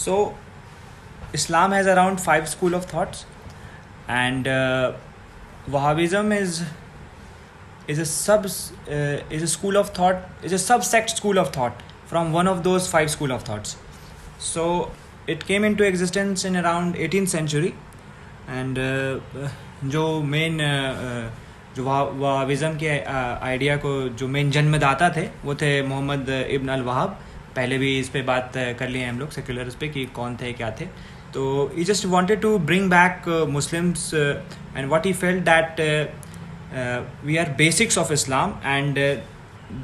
So Islam has around 5 school of thoughts, and Wahhabism is a is a school of thought, is a subsect school of thought from one of those 5 school of thoughts. So it came into existence in around 18th century, and जो main जो Wahhabism के idea को जो main जन्मदाता थे वो थे मोहम्मद इब्न अल वहाब. पहले भी इस पे बात कर लिए हैं हम लोग सेक्युलर्स पे कि कौन थे क्या थे. तो he just wanted to bring back Muslims and what he felt that we are basics of Islam, and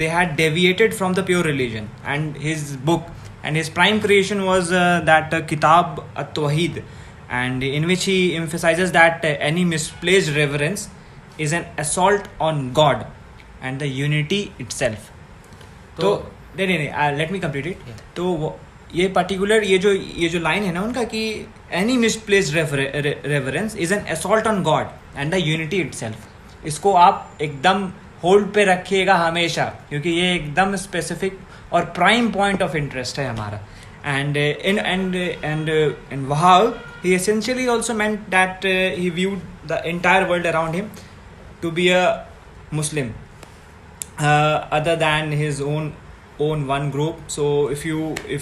they had deviated from the pure religion. And his book and his prime creation was that Kitab at-Tawheed, and in which he emphasizes that any misplaced reverence is an assault on God and the unity itself. तो नहीं let me complete it. तो ये particular ये जो line है ना उनका कि any misplaced reverence is an assault on God and the unity itself, इसको आप एकदम होल्ड पे रखिएगा हमेशा, क्योंकि ये एकदम स्पेसिफिक और प्राइम पॉइंट ऑफ इंटरेस्ट है हमारा. And in Wahhab he essentially also meant that he viewed the entire world around him to be a Muslim other than his own one group. So if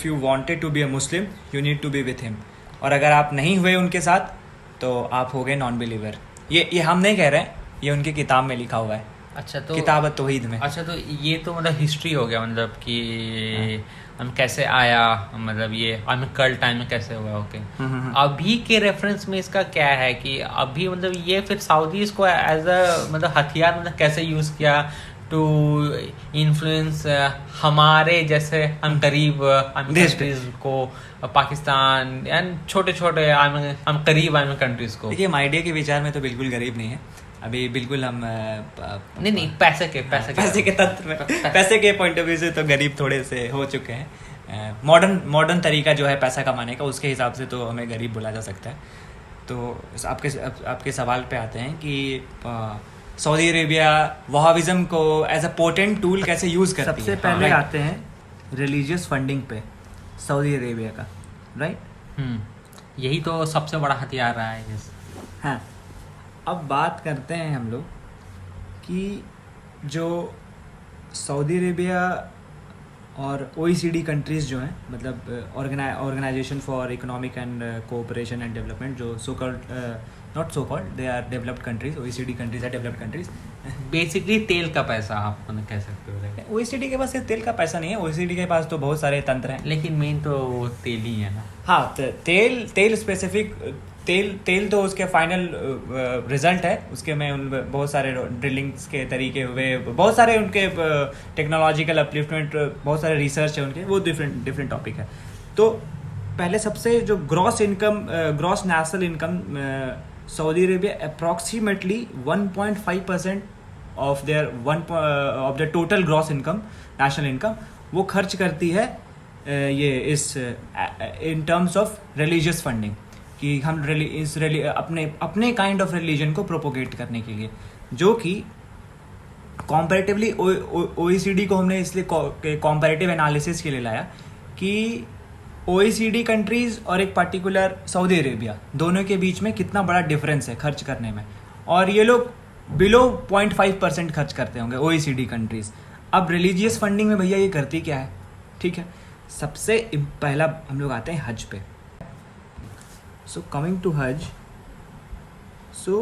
you wanted to be a Muslim, you need to be with him. और अगर आप नहीं हुए उनके साथ तो आप हो गए नॉन बिलीवर. ये हम नहीं कह रहे हैं, ये उनकी किताब में लिखा हुआ है. अच्छा, तो किताब तौहीद में. अच्छा, तो ये तो मतलब हिस्ट्री हो गया, मतलब कि हम कैसे आया, मतलब ये हम कल टाइम में कैसे हुआ. ओके, अभी के रेफरेंस में इसका क्या है कि अभी मतलब ये फिर सऊदीज को एज अ मतलब हथियार मतलब कैसे यूज़ किया टू इन्फ्लुएंस हमारे जैसे हम गरीब कंट्रीज को, पाकिस्तान एंड छोटे छोटे हम करीब कंट्रीज को. देखिए, हम आइडिया के विचार में तो बिल्कुल गरीब नहीं है अभी, बिल्कुल हम नहीं पैसे के तत्व में पैसे के पॉइंट ऑफ व्यू से तो गरीब थोड़े से हो चुके हैं. मॉडर्न तरीका जो है पैसा कमाने का, उसके हिसाब से तो हमें गरीब बोला जा सकता है. तो आपके सवाल पे आते हैं कि सऊदी अरेबिया वहाबिज़म को एज अ पोटेंट टूल कैसे यूज़ करती है. सबसे पहले आते हैं रिलीजियस फंडिंग पे सऊदी अरेबिया का, राइट. यही तो सबसे बड़ा हथियार रहा है. हाँ, अब बात करते हैं हम लोग कि जो सऊदी अरेबिया और OECD कंट्रीज़ जो हैं, मतलब organisation for economic and cooperation and development, जो so called not so called, they are developed countries. OECD countries are developed countries. Basically तेल का पैसा आप कह सकते हो. OECD के पास सिर्फ तेल का पैसा नहीं है, OECD के पास तो बहुत सारे तंत्र हैं, लेकिन मेन तो वो तेल ही है ना. हाँ, तेल स्पेसिफिक तेल तो उसके फाइनल रिजल्ट है. उसके में बहुत सारे ड्रिलिंग्स के तरीके हुए, बहुत सारे उनके टेक्नोलॉजिकल अपलिफ्टमेंट, बहुत सारे रिसर्च है उनके, वो डिफरेंट टॉपिक है. तो पहले सबसे जो gross national income Saudi Arabia approximately 1.5% of their total gross income, national income, वो खर्च करती है ये इस in terms of religious funding, कि हम अपने काइंड ऑफ रिलीजन को प्रोपोगेट करने के लिए, जो कि कॉम्पैरेटिवली OECD को हमने इसलिए कॉम्पैरेटिव एनालिसिस के लिए लाया कि OECD कंट्रीज़ और एक पर्टिकुलर सऊदी अरेबिया, दोनों के बीच में कितना बड़ा डिफरेंस है खर्च करने में. और ये लोग बिलो 0.5% खर्च करते होंगे OECD कंट्रीज़. अब रिलीजियस फंडिंग में भैया ये करती क्या है, ठीक है. सबसे पहला हम लोग आते हैं हज पे. So coming to Hajj, so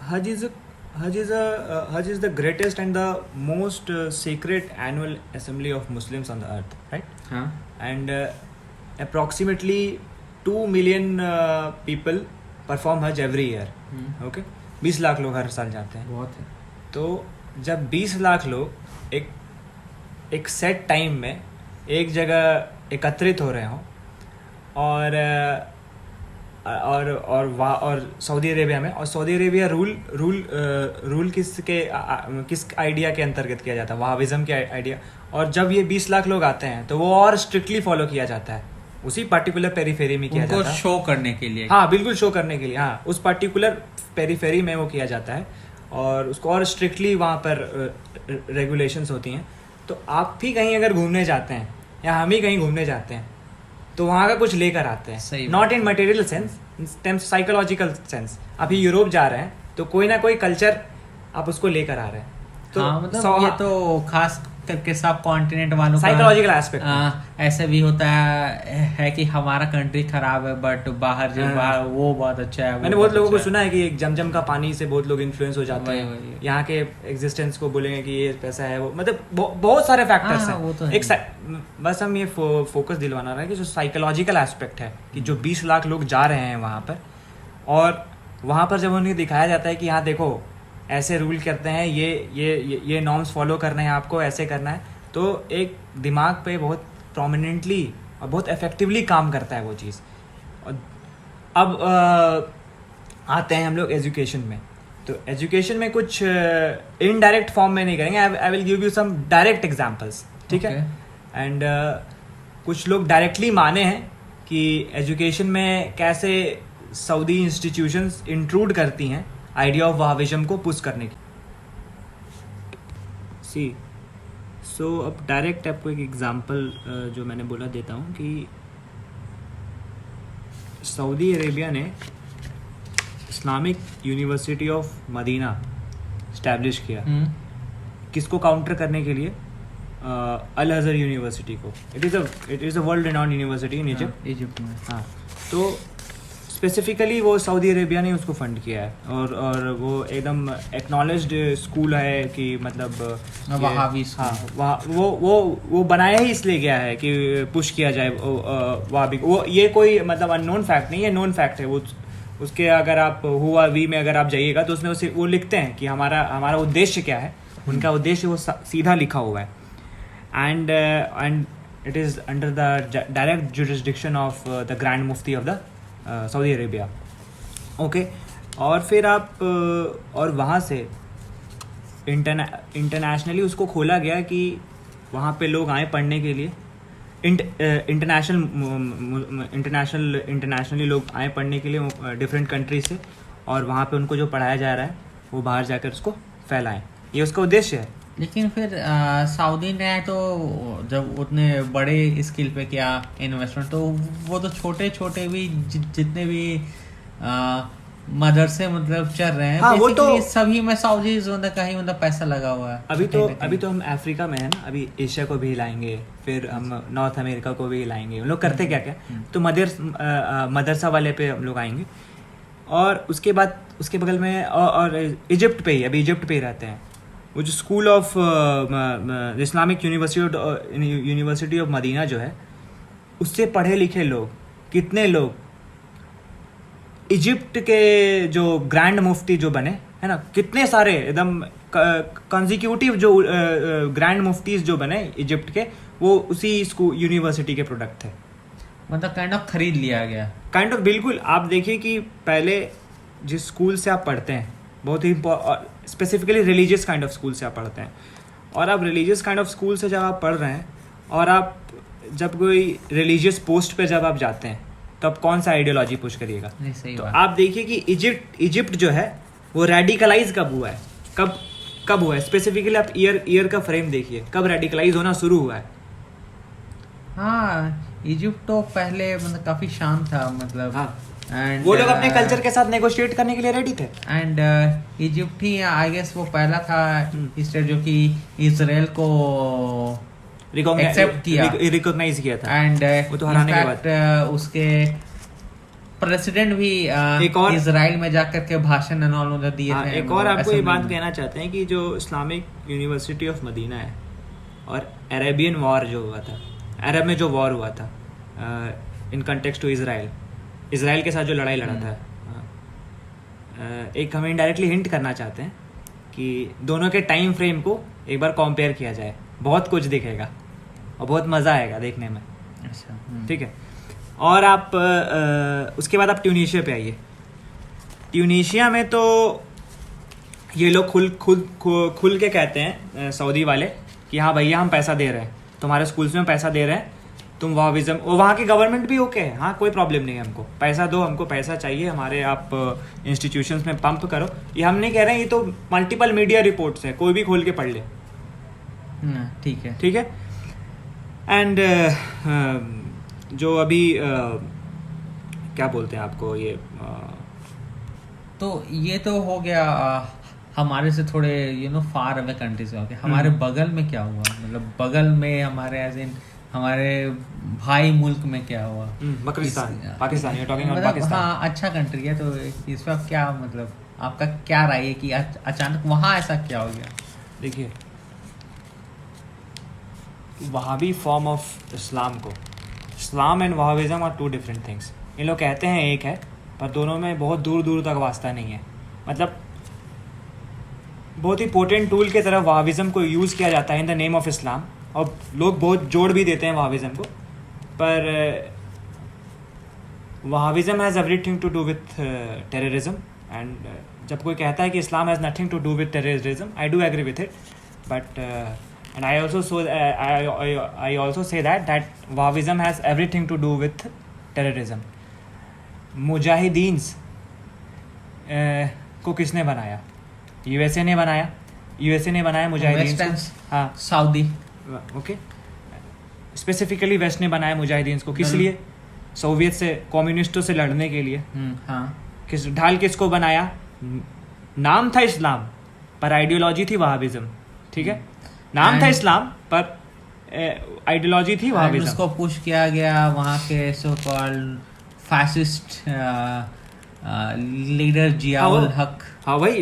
Hajj is the greatest and the most sacred annual assembly of Muslims on the earth, right? And approximately 2 million people perform Hajj every year. Okay, 20 lakh लोग हर साल जाते हैं. बहुत है. तो जब 20 लाख लोग एक सेट टाइम में एक जगह एकत्रित हो रहे हों, और सऊदी अरेबिया में, और सऊदी अरेबिया रूल किस आइडिया के अंतर्गत किया जाता है, वहाबिज़म के आइडिया. और जब ये 20 लाख लोग आते हैं तो वो और स्ट्रिक्टली फॉलो किया जाता है, उसी पर्टिकुलर पेरीफेरी में किया जाता है, शो करने के लिए. हाँ, बिल्कुल शो करने के लिए. हाँ, उस पर्टिकुलर पेरीफेरी में वो किया जाता है, और उसको और स्ट्रिक्टली वहाँ पर रेगुलेशंस होती हैं. तो आप भी कहीं अगर घूमने जाते हैं, या हम ही कहीं घूमने जाते हैं, तो वहाँ का कुछ लेकर आते सही हैं, बात। Not in material sense, in psychological sense. अभी यूरोप जा रहे हैं तो कोई ना कोई कल्चर आप उसको लेकर आ रहे हैं, तो हाँ मतलब ये तो खास करके सब कॉन्टिनेंट वालों का साइकोलॉजिकल एस्पेक्ट ऐसे भी होता है कि हमारा कंट्री खराब है बट बाहर जो हाँ। बाहर वो बहुत अच्छा है, वो मैंने बहुत लोगों को अच्छा है। सुना है कि एक जमजम का पानी से बहुत लोग इन्फ्लुएंस हो जाते वही, हैं, वही। यहाँ के एग्जिस्टेंस को बोलेंगे कि ये पैसा है, वो मतलब बहुत सारे फैक्टर्स हाँ, वो तो हैं। है। बस हम ये फोकस दिलवाना रहा है कि जो साइकोलॉजिकल एस्पेक्ट है कि जो 20 लाख लोग जा रहे हैं वहाँ पर, और वहाँ पर जब उन्हें दिखाया जाता है कि यहाँ देखो ऐसे रूल करते हैं, ये नॉर्म्स फॉलो करने हैं आपको, ऐसे करना है, तो एक दिमाग पे बहुत प्रोमिनेंटली और बहुत इफेक्टिवली काम करता है वो चीज़। और अब आते हैं हम लोग एजुकेशन में। तो एजुकेशन में कुछ इनडायरेक्ट फॉर्म में नहीं करेंगे, I will give you some direct examples, ठीक है। एंड कुछ लोग डायरेक्टली माने हैं कि एजुकेशन में कैसे सऊदी इंस्टीट्यूशंस इंट्रूड करती हैं आइडिया ऑफ वहाबिज्म को पुश करने की। सी सो अब डायरेक्ट आपको एक एग्जांपल जो मैंने बोला देता हूँ कि सऊदी अरेबिया ने Islamic University of Medina establish किया, किसको काउंटर करने के लिए? अल अज़हर यूनिवर्सिटी को। It is a world renowned university in Egypt में। हाँ, तो स्पेसिफिकली वो सऊदी अरेबिया ने उसको फंड किया है, और वो एकदम एक्नॉलेज्ड स्कूल है कि मतलब वहाबी स्कूल। हाँ, वो बनाया ही इसलिए गया है कि पुश किया जाए वहाबी। वो ये कोई मतलब अननोन फैक्ट नहीं है, नोन फैक्ट है वो। उसके अगर आप हुआ वी में अगर आप जाइएगा तो उसमें वो लिखते हैं कि हमारा उद्देश्य क्या है, उनका उद्देश्य वो सीधा लिखा हुआ है। And it is under the direct jurisdiction of the grand Mufti of the Saudi Arabia. Okay, और फिर आप और वहाँ से इंटरनेशनली उसको खोला गया कि वहाँ पे लोग आए पढ़ने के लिए। इंटरनेशनली लोग आए पढ़ने के लिए डिफरेंट कंट्री से, और वहाँ पे उनको जो पढ़ाया जा रहा है वो बाहर जाकर उसको फैलाएं, ये उसका उद्देश्य है। लेकिन फिर सऊदी ने तो जब उतने बड़े स्केल पे किया इन्वेस्टमेंट, तो वो तो छोटे छोटे भी जितने भी मदरसे मतलब चल रहे हैं, हाँ, वो तो सभी में सऊदी का ही मतलब पैसा लगा हुआ है। अभी तो हम अफ्रीका में है ना, अभी एशिया को भी हिलाएंगे, फिर हम नॉर्थ अमेरिका को भी हिलाएंगे। हम लोग करते क्या क्या, तो मदरसा वाले पे हम लोग आएंगे, और उसके बाद उसके बगल में और इजिप्ट पे ही, अभी इजिप्ट पे ही रहते हैं। वो जो school of Islamic University of Medina जो है, उससे पढ़े लिखे लोग, कितने लोग इजिप्ट के जो ग्रैंड मुफ्ती जो बने है ना, कितने सारे एकदम कंजिक्यूटिव जो ग्रैंड मुफ्तीज जो बने इजिप्ट के, वो उसी स्कूल यूनिवर्सिटी के प्रोडक्ट थे। मतलब काइंड ऑफ खरीद लिया गया, काइंड ऑफ। बिल्कुल, आप देखिए कि पहले जिस स्कूल से आप पढ़ते हैं, बहुत ही specifically religious kind of school से आप पढ़ते हैं, और आप रिलीजियस काइंड ऑफ स्कूल से जब आप पढ़ रहे हैं, और आप जब कोई रिलीजियस पोस्ट पे जब आप जाते हैं, तो आप कौन सा आइडियोलॉजी पुश करिएगा? तो आप देखिए कि इजिप्ट जो है वो रेडिकलाइज कब हुआ है, कब हुआ है स्पेसिफिकली। आप ईयर का फ्रेम देखिए, कब रेडिकलाइज होना शुरू हुआ है। हाँ, इजिप्ट तो पहले मतलब काफी शांत था, मतलब हाँ, and, वो लोग अपने कल्चर के साथ नेगोशिएट करने के लिए रेडी थे। And Egypt he I guess वो पहला था स्टेट जो कि इजराइल को एक्सेप्ट किया, रिकॉग्नाइज किया था। एंड वो तो हराने के बाद उसके प्रेसिडेंट भी एक और इजराइल में जाकर के भाषण उन्होंने दिए थे। एक और आपको ये बात कहना चाहते हैं कि जो इस्लामिक यूनिवर्सिटी ऑफ मदीना है, और अरेबियन वॉर जो हुआ था, अरब में जो वॉर हुआ था इन कंटेक्स्ट टू इसराइल के साथ जो लड़ाई लड़ा था, एक हम इनडायरेक्टली हिंट करना चाहते हैं कि दोनों के टाइम फ्रेम को एक बार कंपेयर किया जाए, बहुत कुछ दिखेगा और बहुत मज़ा आएगा देखने में। अच्छा, ठीक है। और आप उसके बाद आप ट्यूनीशिया पे आइए। ट्यूनीशिया में तो ये लोग खुल के कहते हैं सऊदी वाले कि हाँ भैया हम पैसा दे रहे हैं, तुम्हारे स्कूल्स में पैसा दे रहे हैं, तुम वहाबिज्म, वहाँ की गवर्नमेंट भी ओके है, हाँ कोई प्रॉब्लम नहीं है, हमको पैसा दो, हमको पैसा चाहिए, हमारे आप इंस्टीट्यूशंस में पंप करो। ये हम नहीं कह रहे हैं, ये तो मल्टीपल मीडिया रिपोर्ट्स हैं, कोई भी खोल के पढ़ ले। ठीक है। एंड जो अभी क्या बोलते हैं आपको ये तो ये तो हो गया हमारे से थोड़े फार अवे कंट्री से हो गया। हमारे बगल में क्या हुआ, मतलब बगल में हमारे एज इन हमारे भाई मुल्क में क्या हुआ? Pakistan. Pakistan, you talking about मतलब पाकिस्तान। हाँ, अच्छा कंट्री है, तो इस पर क्या मतलब आपका क्या राय है कि अचानक वहाँ ऐसा क्या हो गया? देखिए, वहाबी फॉर्म ऑफ इस्लाम को, Islam and Wahhabism are two different things. इन लोग कहते हैं एक है, पर दोनों में बहुत दूर दूर तक वास्ता नहीं है। मतलब बहुत ही पोटेंट टूल के तरह वहाबिज़म को यूज़ किया जाता है इन द नेम ऑफ इस्लाम, और लोग बहुत जोड़ भी देते हैं वहाबिज़म को, पर Wahhabism has everything to do with terrorism. And जब कोई कहता है कि Islam has nothing to do with terrorism, I do agree with it, but and I also say that Wahhabism has everything to do with terrorism. मुजाहिदीन्स को किसने बनाया? USA ने बनाया। यूएसए ने बनाया मुजाहिदीन्स को। हाँ, सऊदी। ओके, स्पेसिफिकली वेस्ट ने बनाया मुजाहिदीन्स को। किस लिए? सोवियत से, कम्युनिस्टों से लड़ने के लिए। हाँ। ढाल किसको बनाया? नाम था इस्लाम, पर आइडियोलॉजी थी वहाबिज्म। ठीक है, नाम था इस्लाम पर आइडियोलॉजी थी वहाबिज्म। उसको पुश किया गया वहाँ के so called fascist leader Ziaul हक। हाँ वही,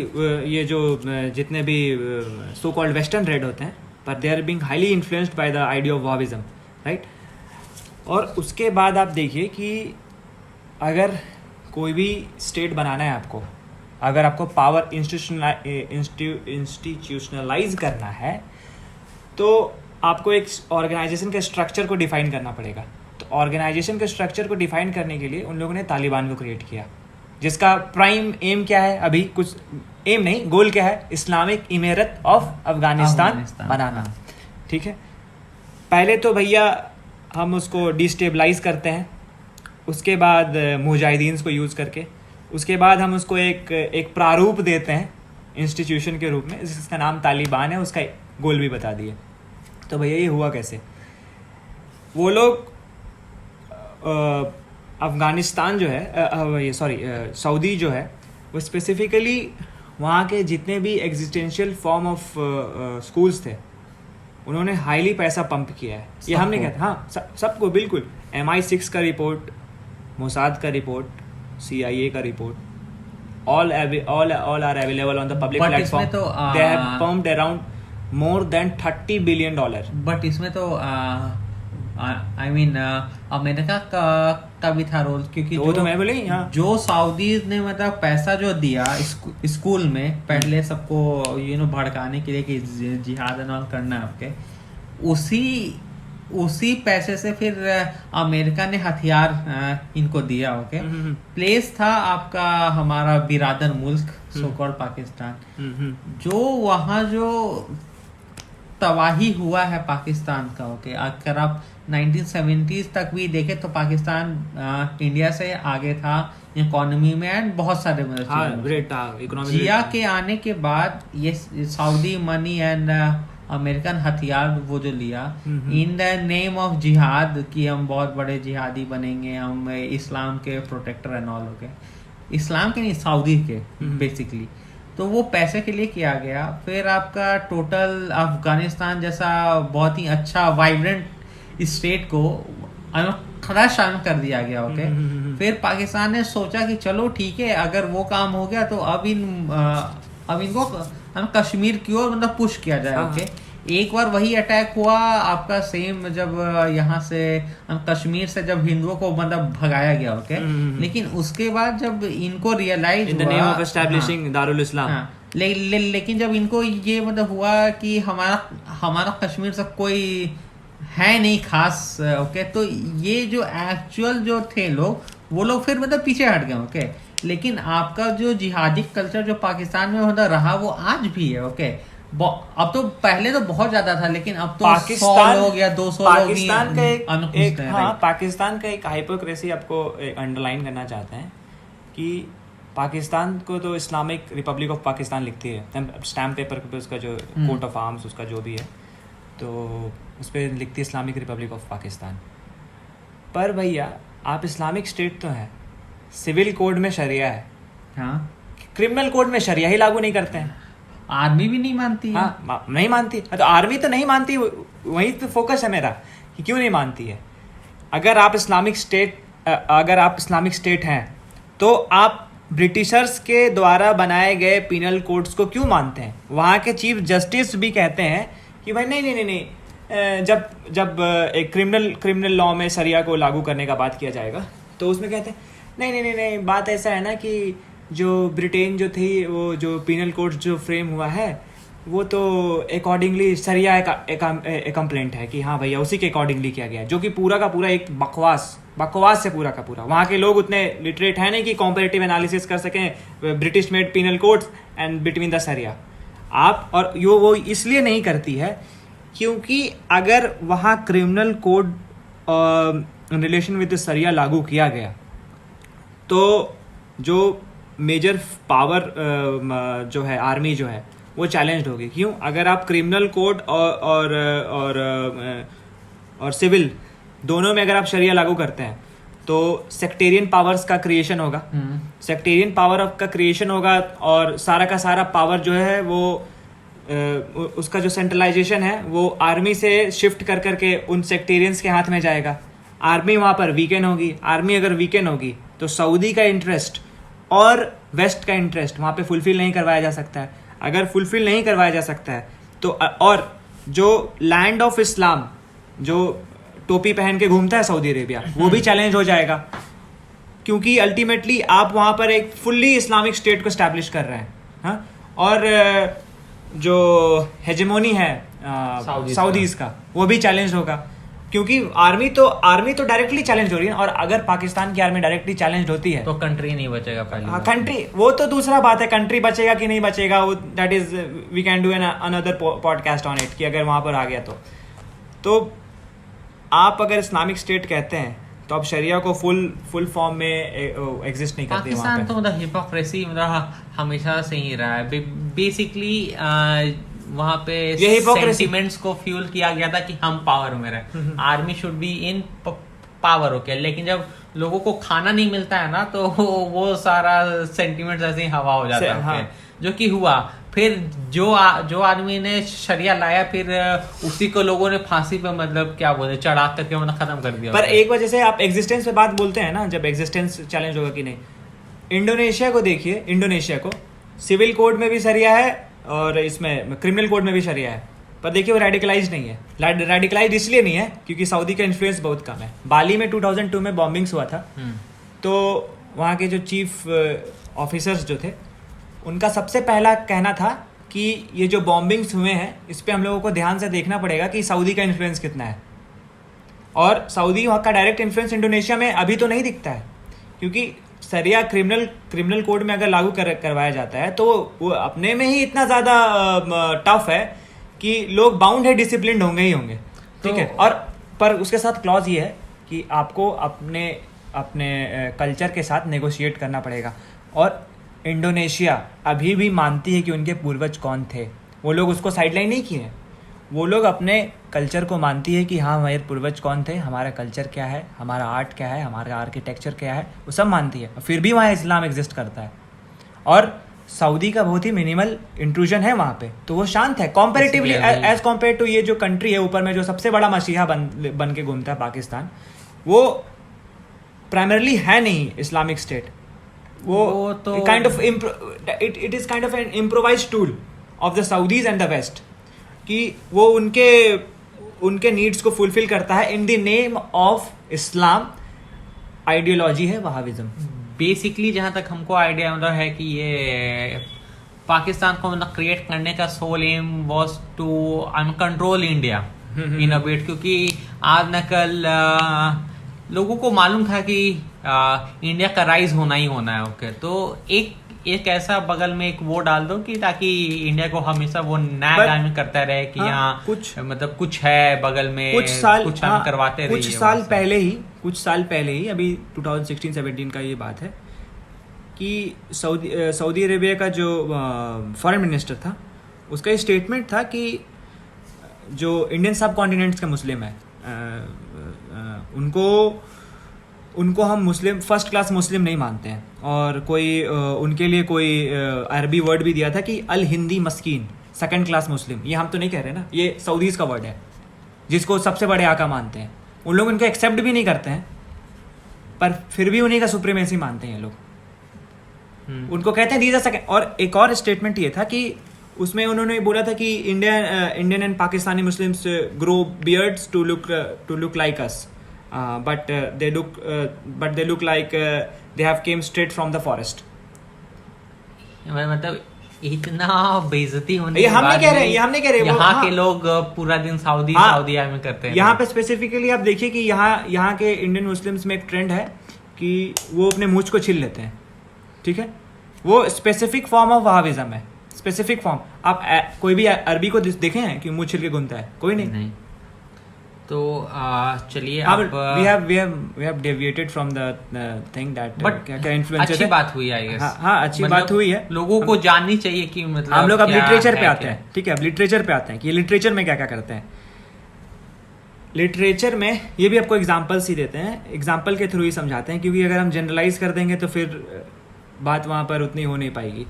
ये जो जितने भी सो कॉल्ड वेस्टर्न रेड होते हैं, पर they are being highly influenced by the idea of Wahhabism, right. और उसके बाद आप देखिए कि अगर कोई भी स्टेट बनाना है आपको, अगर आपको पावर इंस्टीट्यूशनलाइज करना है, तो आपको एक ऑर्गेनाइजेशन के स्ट्रक्चर को डिफाइन करना पड़ेगा। तो ऑर्गेनाइजेशन के स्ट्रक्चर को डिफाइन करने के लिए उन लोगों ने तालिबान को क्रिएट किया, जिसका प्राइम एम क्या है? अभी कुछ एम नहीं, गोल क्या है? इस्लामिक इमारत ऑफ अफगानिस्तान बनाना। ठीक है, पहले तो भैया हम उसको डिस्टेबलाइज करते हैं, उसके बाद मुजाहिदीन को यूज़ करके, उसके बाद हम उसको एक प्रारूप देते हैं इंस्टीट्यूशन के रूप में, जिसका नाम तालिबान है। उसका गोल भी बता दिए। तो भैया ये हुआ कैसे? वो लोग अफ़गानिस्तान जो है, ये सॉरी सऊदी जो है, वो स्पेसिफिकली वहाँ के जितने भी एग्जिस्टेंशियल फॉर्म ऑफ स्कूल्स थे, उन्होंने हाईली पैसा पंप किया है। ये हमने कहते हैं, हाँ सबको, बिल्कुल। MI6 का रिपोर्ट, मोसाद का रिपोर्ट, CIA का report, all are available on the public platform. They have pumped around more than $30 billion. But इसमें तो आई मीन अमेरिका का भी था रोल, क्योंकि तो तो मैं बोले जो सऊदीज ने मतलब पैसा जो दिया स्कूल में पहले सबको भड़काने के लिए कि जिहाद एंड ऑल करना है आपके, उसी पैसे से फिर अमेरिका ने हथियार इनको दिया। ओके, प्लेस था आपका हमारा बिरादर मुल्क सो कॉल्ड पाकिस्तान, जो वहाँ जो तबाही हुआ है पाकिस्तान का। ओके, अगर आप 1970s तक भी देखे तो पाकिस्तान इंडिया से आगे था इकोनॉमी में एंड बहुत सारे जिया के आने के बाद ये सऊदी मनी एंड अमेरिकन हथियार वो जो लिया इन द नेम ऑफ जिहाद, कि हम बहुत बड़े जिहादी बनेंगे, हम इस्लाम के प्रोटेक्टर एंड ऑल हो गए, इस्लाम के नहीं सऊदी के बेसिकली। तो वो पैसे के लिए किया गया। फिर आपका टोटल अफगानिस्तान जैसा बहुत ही अच्छा वाइब्रेंट स्टेट को खराश कर दिया गया। ओके, फिर पाकिस्तान ने सोचा कि चलो ठीक है, अगर वो काम हो गया तो अब इनको हम कश्मीर की ओर मतलब पुश किया जाए। ओके, एक बार वही अटैक हुआ आपका सेम, जब यहाँ से कश्मीर से जब हिंदुओं को मतलब भगाया गया। ओके, लेकिन उसके बाद जब इनको realise in the name of establishing दारुल इस्लाम, लेकिन जब इनको ये मतलब हुआ कि हमारा कश्मीर से कोई है नहीं खास। ओके, तो ये जो एक्चुअल जो थे लोग, वो लोग फिर मतलब पीछे हट गए। ओके, लेकिन आपका जो जिहादी कल्चर जो पाकिस्तान में होता रहा वो आज भी है। ओके, अब तो पहले तो बहुत ज्यादा था, लेकिन अब तो पाकिस्तान 100 लोग या 200 पाकिस्तान लोग पाकिस्तान का एक हाइपोक्रेसी आपको अंडरलाइन करना चाहते हैं कि पाकिस्तान को तो इस्लामिक रिपब्लिक ऑफ पाकिस्तान लिखती है स्टैम्प पेपर पे, उसका जो कोट ऑफ आर्म्स उसका जो भी है, तो उस पर लिखती है इस्लामिक रिपब्लिक ऑफ पाकिस्तान। पर भैया आप इस्लामिक स्टेट तो हैं, सिविल कोड में शरिया है, हाँ, क्रिमिनल कोड में शरिया ही लागू नहीं करते हैं। आर्मी भी नहीं मानती है। हाँ, नहीं मानती। तो आर्मी तो नहीं मानती, वहीं पे फोकस है मेरा कि क्यों नहीं मानती है। अगर आप इस्लामिक स्टेट हैं तो आप ब्रिटिशर्स के द्वारा बनाए गए पिनल कोड्स को क्यों मानते हैं? वहाँ के चीफ जस्टिस भी कहते हैं कि भाई नहीं, जब एक क्रिमिनल लॉ में शरिया को लागू करने का बात किया जाएगा तो उसमें कहते हैं नहीं, बात ऐसा है ना कि जो ब्रिटेन जो थी, वो जो पिनल कोड जो फ्रेम हुआ है वो तो अकॉर्डिंगली शरिया का कंप्लेंट है कि हाँ भैया उसी के अकॉर्डिंगली किया गया है, जो कि पूरा का पूरा एक बकवास से पूरा का पूरा। वहाँ के लोग उतने लिटरेट है नहीं कि कॉम्परेटिव एनालिसिस कर सकें British made penal codes and between the शरिया। आप और वो इसलिए नहीं करती है क्योंकि अगर वहाँ criminal code in relation with the शरिया लागू किया गया तो जो मेजर पावर जो है आर्मी जो है वो चैलेंज होगी। क्यों? अगर आप क्रिमिनल कोड और सिविल दोनों में अगर आप शरिया लागू करते हैं तो सेक्टेरियन पावर्स का क्रिएशन होगा, सेक्टेरियन पावर का क्रिएशन होगा और सारा का सारा पावर जो है वो उसका जो सेंट्रलाइजेशन है वो आर्मी से शिफ्ट कर करके उन सेक्टेरियंस के हाथ में जाएगा। आर्मी वहाँ पर वीकेंड होगी। आर्मी अगर वीकेंड होगी तो सऊदी का इंटरेस्ट और वेस्ट का इंटरेस्ट वहाँ पे फुलफिल नहीं करवाया जा सकता है। अगर फुलफिल नहीं करवाया जा सकता है तो और जो लैंड ऑफ इस्लाम जो टोपी पहन के घूमता है सऊदी अरेबिया, वो भी चैलेंज हो जाएगा क्योंकि अल्टीमेटली आप वहाँ पर एक फुल्ली इस्लामिक स्टेट को स्टैब्लिश कर रहे हैं। हाँ? और जो हेजेमोनी है सऊदीज का वो भी चैलेंज होगा क्योंकि आर्मी तो डायरेक्टली चैलेंज हो रही है। और अगर पाकिस्तान की आर्मी डायरेक्टली चैलेंज होती है तो कंट्री नहीं बचेगा पहले। हाँ, कंट्री वो तो दूसरा बात है, कंट्री बचेगा कि नहीं बचेगा वो that is we can do an another podcast on it कि अगर वहां पर आ गया तो आप अगर इस्लामिक स्टेट कहते हैं तो अब शरिया को फुल फॉर्म में एग्जिस्ट नहीं करती वहाँ पे। पाकिस्तान तो मतलब हिपोक्रेसी मतलब हमेशा से ही रहा है। बेसिकली वहाँ पे सेंटिमेंट्स को फ्यूल किया गया था कि हम पावर में रहे, army should be in power. Okay, लेकिन जब लोगों को खाना नहीं मिलता है ना तो वो सारा सेंटिमेंट्स ऐसे ही हवा हो जाता है। हाँ। जो कि हुआ फिर जो आदमी ने शरिया लाया फिर उसी को लोगों ने फांसी पे मतलब क्या बोलते चढ़ा करके मतलब खत्म कर दिया। पर एक वजह से आप एग्जिस्टेंस पे बात बोलते हैं ना, जब एग्जिस्टेंस चैलेंज होगा कि नहीं। इंडोनेशिया को देखिए, इंडोनेशिया को सिविल कोड में भी शरिया है और इसमें क्रिमिनल कोड में भी शरिया है, पर देखिए वो रेडिकलाइज नहीं है। रेडिकलाइज इसलिए नहीं है क्योंकि सऊदी का इन्फ्लुएंस बहुत कम है। बाली में 2002 में बॉम्बिंग्स हुआ था तो वहाँ के जो चीफ ऑफिसर्स जो थे उनका सबसे पहला कहना था कि ये जो बॉम्बिंग्स हुए हैं इस पर हम लोगों को ध्यान से देखना पड़ेगा कि सऊदी का इन्फ्लुएंस कितना है। और सऊदी वहाँ का डायरेक्ट इन्फ्लुएंस इंडोनेशिया में अभी तो नहीं दिखता है क्योंकि शरिया क्रिमिनल कोड में अगर लागू करवाया जाता है तो वो अपने में ही इतना ज़्यादा टफ है कि लोग बाउंड है डिसिप्लिन होंगे ही होंगे। ठीक है। और पर उसके साथ क्लॉज ये है कि आपको अपने कल्चर के साथ नेगोशिएट करना पड़ेगा। और इंडोनेशिया अभी भी मानती है कि उनके पूर्वज कौन थे। वो लोग उसको साइडलाइन नहीं किए, वो लोग अपने कल्चर को मानती है कि हाँ हमारे पूर्वज कौन थे, हमारा कल्चर क्या है, हमारा आर्ट क्या है, हमारा आर्किटेक्चर क्या है, वो सब मानती है। फिर भी वहाँ इस्लाम एग्जिस्ट करता है और सऊदी का बहुत ही मिनिमल इंट्रूजन है वहाँ पे, तो वो शांत है कॉम्पेरेटिवली एज कम्पेयर टू ये जो कंट्री है ऊपर में जो सबसे बड़ा मसीहा बन के घूमता है पाकिस्तान। वो प्राइमरली है नहीं इस्लामिक स्टेट, वो तो kind of it is kind of an improvised tool of the Saudis and the West कि वो उनके नीड्स को फुलफिल करता है in the name of Islam. Ideology है वहाबिज्म। बेसिकली जहाँ तक हमको आइडिया मतलब है कि ये पाकिस्तान को मतलब क्रिएट करने का sole aim was to uncontrol India in a bit, क्योंकि आज न कल लोगों को मालूम था कि इंडिया का राइज होना ही होना है। ओके, तो एक ऐसा बगल में एक वो डाल दो कि ताकि इंडिया को हमेशा वो नैग करता रहे कि यहाँ कुछ मतलब कुछ है बगल में, कुछ हम करवाते रहिए। कुछ साल पहले ही अभी 2016-17 का ये बात है कि सऊदी अरेबिया का जो फॉरेन मिनिस्टर था उसका स्टेटमेंट था कि जो इंडियन सब कॉन्टिनेंट्स के मुस्लिम है उनको उनको हम मुस्लिम फर्स्ट क्लास मुस्लिम नहीं मानते हैं, और कोई उनके लिए कोई अरबी वर्ड भी दिया था कि अल हिंदी मस्कीन, सेकंड क्लास मुस्लिम। ये हम तो नहीं कह रहे ना, ये सऊदीज़ का वर्ड है जिसको सबसे बड़े आका मानते हैं। उन लोग उनको एक्सेप्ट भी नहीं करते हैं, पर फिर भी उन्हीं का सुप्रीमेसी मानते हैं ये लोग। उनको कहते हैं दीज आर सेकंड। और एक और स्टेटमेंट ये था कि उसमें उन्होंने बोला था कि Indian and Pakistani Muslims grow beards to look like us, but they look like they have came straight from the forest. मतलब इतना बेइज्जती होने ये के हम नहीं बाद कह रहे, भी ये हम नहीं कह रहे। यहाँ हाँ, के लोग पूरा दिन सऊदी हाँ, सऊदी में करते हैं। यहाँ पे स्पेसिफिकली आप देखिए कि यहाँ के इंडियन मुस्लिम्स में एक ट्रेंड है कि वो अपने मूंछ को छील लेते हैं, ठीक है। वो स्पेसिफिक फॉर्म ऑफ वहाबिज्म है, स्पेसिफिक फॉर्म। आप कोई भी अरबी को देखे हैं कि मुंह छील के घूमता है? कोई नहीं। तो चलिए अब we have deviated from the thing that क्या इन्फ्लुएंसर अच्छी बात हुई आई गेस। हाँ, अच्छी बात हुई है। लोगों को जाननी चाहिए कि मतलब हम लोग अब लिटरेचर पे आते हैं, ठीक है। अब लिटरेचर पे आते हैं कि लिटरेचर में क्या क्या करते हैं। लिटरेचर में ये भी आपको एग्जाम्पल्स ही देते हैं, एग्जाम्पल के थ्रू ही समझाते हैं, क्योंकि अगर हम जनरलाइज कर देंगे तो फिर बात वहाँ पर उतनी हो नहीं पाएगी।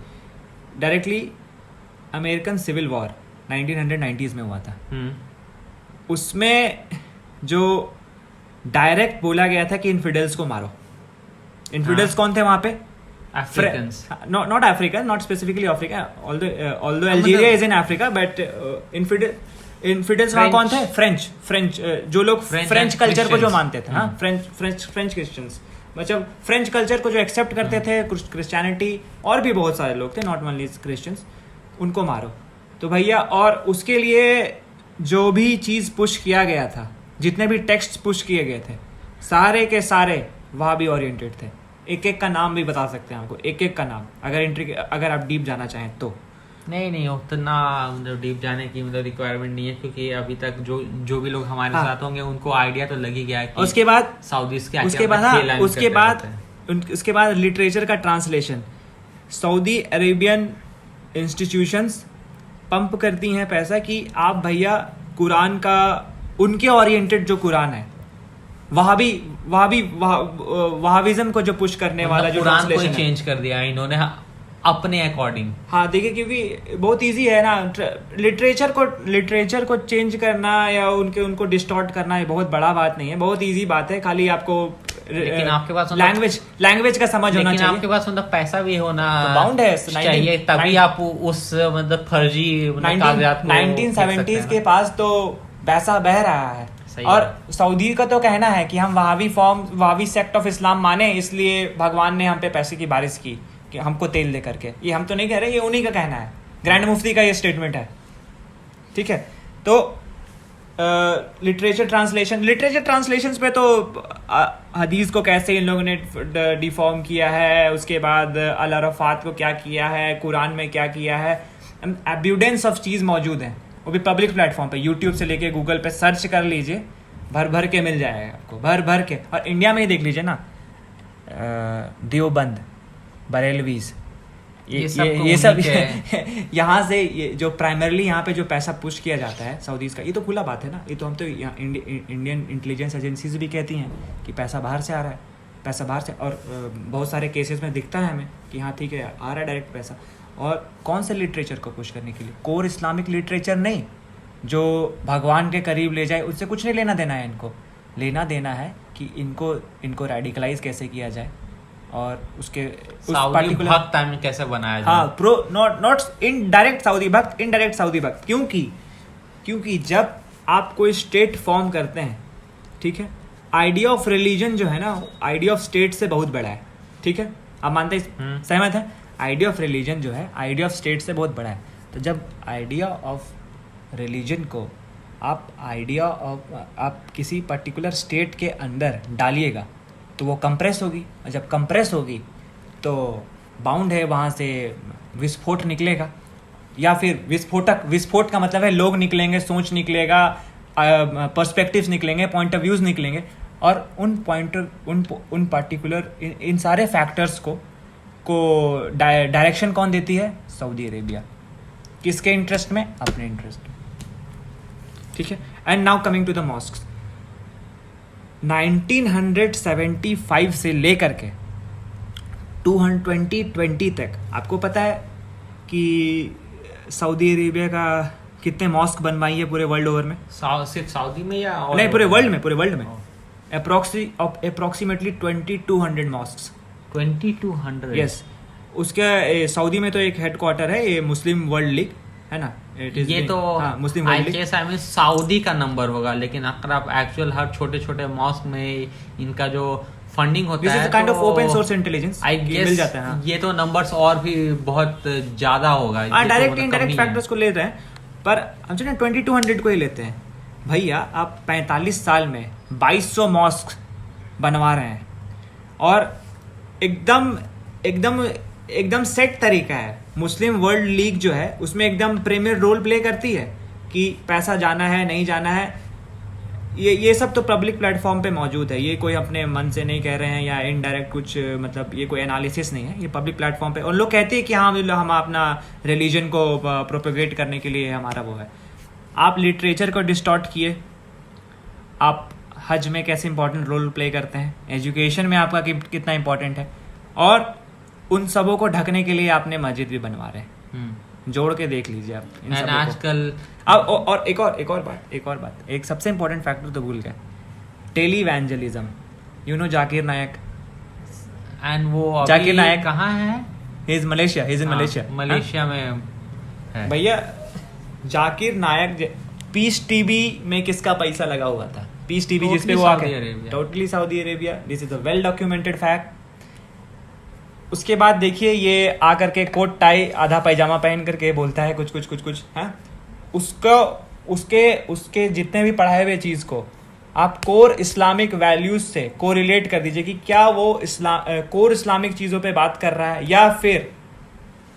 Directly American civil war 1990s में हुआ था। उसमें जो डायरेक्ट बोला गया था कि इन्फिडेल्स को मारो। इन्फिडेल्स कौन थे वहां पे? Africans, not African, not specifically Africa, although Algeria is in Africa, but infidels वहां कौन थे? फ्रेंच जो लोग फ्रेंच कल्चर को जो मानते थे, हाँ, फ्रेंच क्रिश्चियंस, मतलब फ्रेंच कल्चर को जो एक्सेप्ट करते थे, क्रिश्चियनिटी, और भी बहुत सारे लोग थे, नॉट ओनली क्रिश्चियंस, उनको मारो। तो भैया, और उसके लिए जो भी चीज़ पुश किया गया था, जितने भी टेक्स्ट पुश किए गए थे, सारे के सारे वहाँ भी ओरिएंटेड थे। एक एक का नाम भी बता सकते हैं आपको, एक एक का नाम, अगर आप डीप जाना चाहें तो। नहीं उतना मतलब डीप जाने की मतलब रिक्वायरमेंट नहीं है, क्योंकि अभी तक जो भी लोग हमारे साथ होंगे उनको आइडिया तो लग ही गया कि उसके बाद सऊदीज के उसके बाद लिटरेचर का translation. Saudi Arabian institutions pump करती हैं पैसा कि आप भैया कुरान का, उनके ओरिएंटेड जो कुरान है, वहाबिज्म को जो पुश करने वाला जो कुरान को ट्रांसलेशन चेंज कर दिया इन्होंने अपने अकॉर्डिंग। हाँ देखिए, क्योंकि बहुत इजी है ना लिटरेचर को चेंज करना या उनको डिस्टॉर्ट करना, ये बहुत बड़ा बात नहीं है, बहुत इजी बात है। खाली आपको लेकिन आपके पास लैंग्वेज का समझ होना चाहिए, आपके पास मतलब पैसा भी होना बाउंड है चाहिए, तभी आप उस मतलब फर्जी 1970s के पास तो पैसा बह रहा है। और सऊदी का तो कहना है कि हम वहावी सेक्ट ऑफ इस्लाम माने, इसलिए भगवान ने हम पे पैसे की बारिश की कि हमको तेल दे करके। ये हम तो नहीं कह रहे, ये उन्हीं का कहना है, ग्रैंड मुफ्ती का ये स्टेटमेंट है, ठीक है। तो लिटरेचर ट्रांसलेशंस पे तो हदीस को कैसे इन लोगों ने डिफॉर्म किया है, उसके बाद अल अरफात को क्या किया है, कुरान में क्या किया है, एविडेंस ऑफ चीज़ मौजूद है, वो भी पब्लिक प्लेटफॉर्म पे, यूट्यूब से लेके गूगल पे सर्च कर लीजिए, भर के मिल जाएगा आपको, भर के। और इंडिया में ही देख लीजिए ना, देवबंद, बरेलवीज, ये सब यहाँ से ये जो प्राइमरली यहाँ पे जो पैसा पुश किया जाता है सऊदीज़ का, ये तो खुला बात है ना, ये तो हम तो इंडियन इंटेलिजेंस एजेंसीज भी कहती हैं कि पैसा बाहर से आ रहा है, पैसा बाहर से। और बहुत सारे केसेस में दिखता है हमें कि हाँ ठीक है, आ रहा है डायरेक्ट पैसा। और कौन से लिटरेचर को पुश करने के लिए? कोर इस्लामिक लिटरेचर नहीं, जो भगवान के करीब ले जाए, उससे कुछ नहीं लेना देना है इनको। लेना देना है कि इनको रेडिकलाइज कैसे किया जाए, और उसके उस पार्टिकुलर भक्त में कैसे बनाया जाए। हाँ, प्रो नॉट इनडायरेक्ट सऊदी भक्त, इनडायरेक्ट सऊदी भक्त। क्योंकि जब आप कोई स्टेट फॉर्म करते हैं, ठीक है, आइडिया ऑफ रिलीजन जो है ना, आइडिया ऑफ स्टेट से बहुत बड़ा है, ठीक है, आप मानते हैं, सहमत है? आइडिया ऑफ रिलीजन जो है आइडिया ऑफ स्टेट से बहुत बड़ा है। तो जब आइडिया ऑफ रिलीजन को आप किसी पर्टिकुलर स्टेट के अंदर डालिएगा तो वो कंप्रेस होगी, और जब कंप्रेस होगी तो बाउंड है वहाँ से विस्फोट निकलेगा, या फिर विस्फोट का मतलब है लोग निकलेंगे, सोच निकलेगा, पर्सपेक्टिव्स निकलेंगे, पॉइंट ऑफ व्यूज़ निकलेंगे, और उन पर्टिकुलर इन सारे फैक्टर्स को डायरेक्शन कौन देती है? Saudi Arabia. किसके इंटरेस्ट में? अपने इंटरेस्ट में, ठीक है। And now coming to the mosques. 1975 से लेकर के 2020 तक आपको पता है कि सऊदी अरेबिया का कितने मॉस्क बनवाई है पूरे वर्ल्ड ओवर में? सिर्फ सऊदी में या और नहीं, पूरे वर्ल्ड में अप्रोक्सीमेटली 2200 मॉस्क। 2200? यस। उसके सऊदी में तो एक हेडक्वार्टर है, ये मुस्लिम वर्ल्ड लीग है ना, ये तो Muslim world league. I mean Saudi का नंबर होगा, लेकिन अगर आप एक्चुअल हर छोटे छोटे मॉस्क में इनका जो फंडिंग होता है, kind of open source intelligence I guess मिल जाता है। हाँ। ये तो नंबर्स और भी बहुत ज्यादा होगा। डायरेक्ट इनडायरेक्ट फैक्टर्स को लेते हैं, पर हम 2200 को ही लेते हैं। भैया आप 45 साल में 2200 मॉस्क बनवा रहे हैं, और एकदम सेट तरीका है। मुस्लिम वर्ल्ड लीग जो है उसमें एकदम प्रीमियर रोल प्ले करती है कि पैसा जाना है नहीं जाना है। ये सब तो पब्लिक प्लेटफॉर्म पे मौजूद है, ये कोई अपने मन से नहीं कह रहे हैं या इनडायरेक्ट कुछ, मतलब ये कोई एनालिसिस नहीं है, ये पब्लिक प्लेटफॉर्म पे। और लोग कहते हैं कि हाँ हम अपना रिलीजन को प्रोपेगेट करने के लिए हमारा वो है। आप लिटरेचर को डिस्टॉर्ट किए, आप हज में कैसे इंपॉर्टेंट रोल प्ले करते हैं, एजुकेशन में आपका कितना इंपॉर्टेंट है, और उन सबों को ढकने के लिए आपने मस्जिद भी बनवा रहे हैं। जोड़ के देख लीजिए आप इन सबों को। आजकल अब और एक और बात, एक सबसे इंपॉर्टेंट फैक्टर तो भूल गए, televangelism. You know Zakir Naik? And वो जाकिर नायक कहाँ है? He is Malaysia, he is in Malaysia. Malaysia में है भैया जाकिर नायक। पीस टीवी में किसका पैसा लगा हुआ था? पीस टीवी जिसपे वो आके, totally Saudi Arabia. This is a well documented fact. उसके बाद देखिए ये आकर के कोट टाई आधा पैजामा पहन करके बोलता है कुछ है। उसके जितने भी पढ़ाए हुए चीज को आप कोर इस्लामिक वैल्यूज से कोरिलेट कर दीजिए कि क्या वो कोर इस्लामिक चीजों पे बात कर रहा है या फिर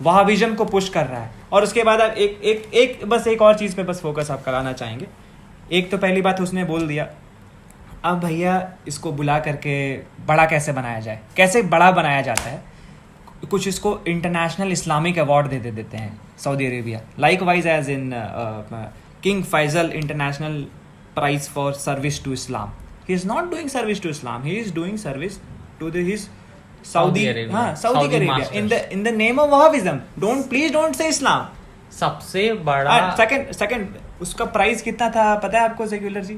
वहाबिज्म को पुश कर रहा है। और उसके बाद आप एक और चीज पे बस फोकस आप कराना चाहेंगे। एक तो पहली बात उसने बोल दिया, अब भैया इसको बुला करके बड़ा कैसे बनाया जाए, कैसे बड़ा बनाया जाता है। कुछ इसको इंटरनेशनल इस्लामिक अवार्ड देते हैं Saudi Arabia, likewise as in King Faisal International Prize for service to Islam. He is not doing service to Islam, he is doing service to his Saudi Arabia in the name of Wahhabism. Don't say Islam. सबसे बड़ा second उसका price कितना था पता है आपको secular जी?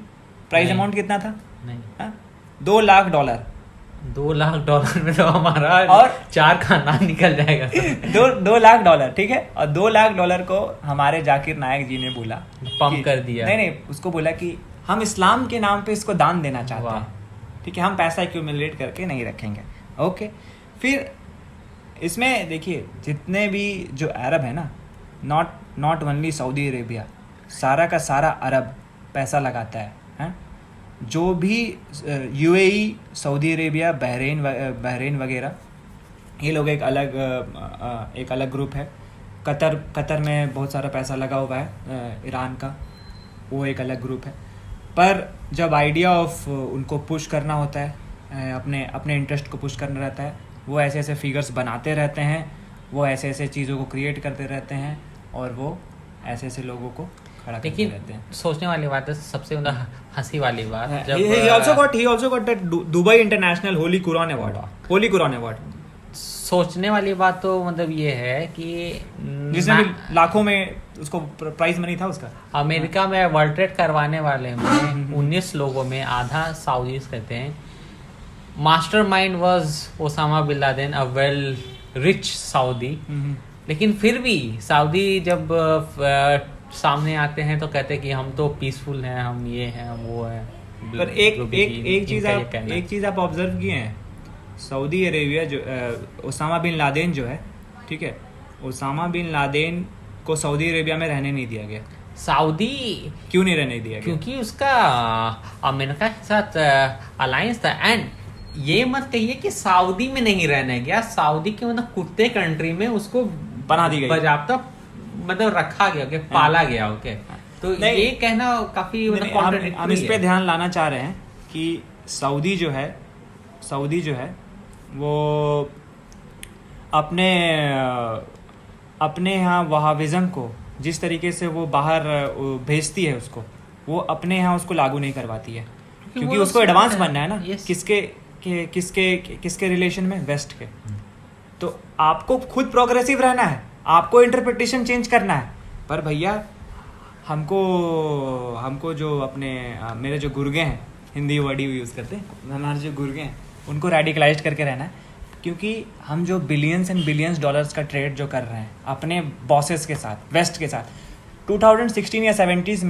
Price amount कितना था? नहीं। $2 लाख। $2 लाख में तो हमारा और 4 खाना निकल जाएगा। $2 लाख, ठीक है। और $2 लाख को हमारे जाकिर नायक जी ने बोला, पंप कर दिया। नहीं, उसको बोला कि हम इस्लाम के नाम पे इसको दान देना चाहते हैं, ठीक है, हम पैसा एक्यूमुलेट करके नहीं रखेंगे। ओके, फिर इसमें देखिए जितने भी जो अरब है ना, नॉट ओनली सऊदी अरेबिया, सारा का सारा अरब पैसा लगाता है? जो भी यूएई, सऊदी अरेबिया, बहरीन वगैरह, ये लोग एक अलग ग्रुप है। कतर में बहुत सारा पैसा लगा हुआ है, ईरान का, वो एक अलग ग्रुप है। पर जब आइडिया ऑफ उनको पुश करना होता है, अपने इंटरेस्ट को पुश करना रहता है, वो ऐसे फिगर्स बनाते रहते हैं, वो ऐसे चीज़ों को क्रिएट करते रहते हैं, और वो ऐसे लोगों को खड़ा करते रहते हैं। सोचने वाली बात है, सबसे ज़्यादा हंसी वाली बात, जब he also got that Dubai international Holi Quran award. सोचने वाली बात तो मतलब ये है कि जिसमें भी लाखों में उसको प्राइज मनी था उसका। अमेरिका में वर्ल्ड ट्रेड करवाने वाले में 19 लोगों में आधा सऊदीज कहते हैं। Mastermind was Osama bin Laden, a well rich Saudi. लेकिन फिर भी सऊदी जब सामने आते हैं तो कहते हैं कि हम तो पीसफुल हैं, हम ये हैं, हम वो हैं। पर एक चीज आप ऑब्जर्व किए हैं, सऊदी अरेबिया जो ओसामा बिन लादेन जो है, ठीक है, ओसामा बिन लादेन को सऊदी अरेबिया में रहने नहीं दिया गया। सऊदी क्यों नहीं रहने दिया गया? क्योंकि उसका अमेरिका के साथ अलायंस था। एंड ये मत कहिए कि सऊदी में नहीं रहने गया, सऊदी के मतलब कुत्ते कंट्री में उसको बना दी गई, बजाबता मतलब रखा गया, ओके, पाला गया। ओके, तो ये कहना काफी मतलब हम इस पे ध्यान लाना चाह रहे हैं कि सऊदी जो है वो अपने यहाँ वहाबिज्म को जिस तरीके से वो बाहर भेजती है, उसको वो अपने यहाँ उसको लागू नहीं करवाती है। क्योंकि उसको एडवांस बनना है ना। Yes. किसके रिलेशन में? वेस्ट के। तो आपको खुद प्रोग्रेसिव रहना है, आपको इंटरप्रिटेशन चेंज करना है। पर भैया हमको जो अपने मेरे जो गुर्गे हैं, हिंदी वर्ड ही यूज़ करते हैं, हमारे जो गुर्गे हैं उनको रेडिकलाइज करके रहना है। क्योंकि हम जो बिलियंस एंड बिलियंस डॉलर्स का ट्रेड जो कर रहे हैं अपने बॉसेस के साथ, वेस्ट के साथ, 2016 या 17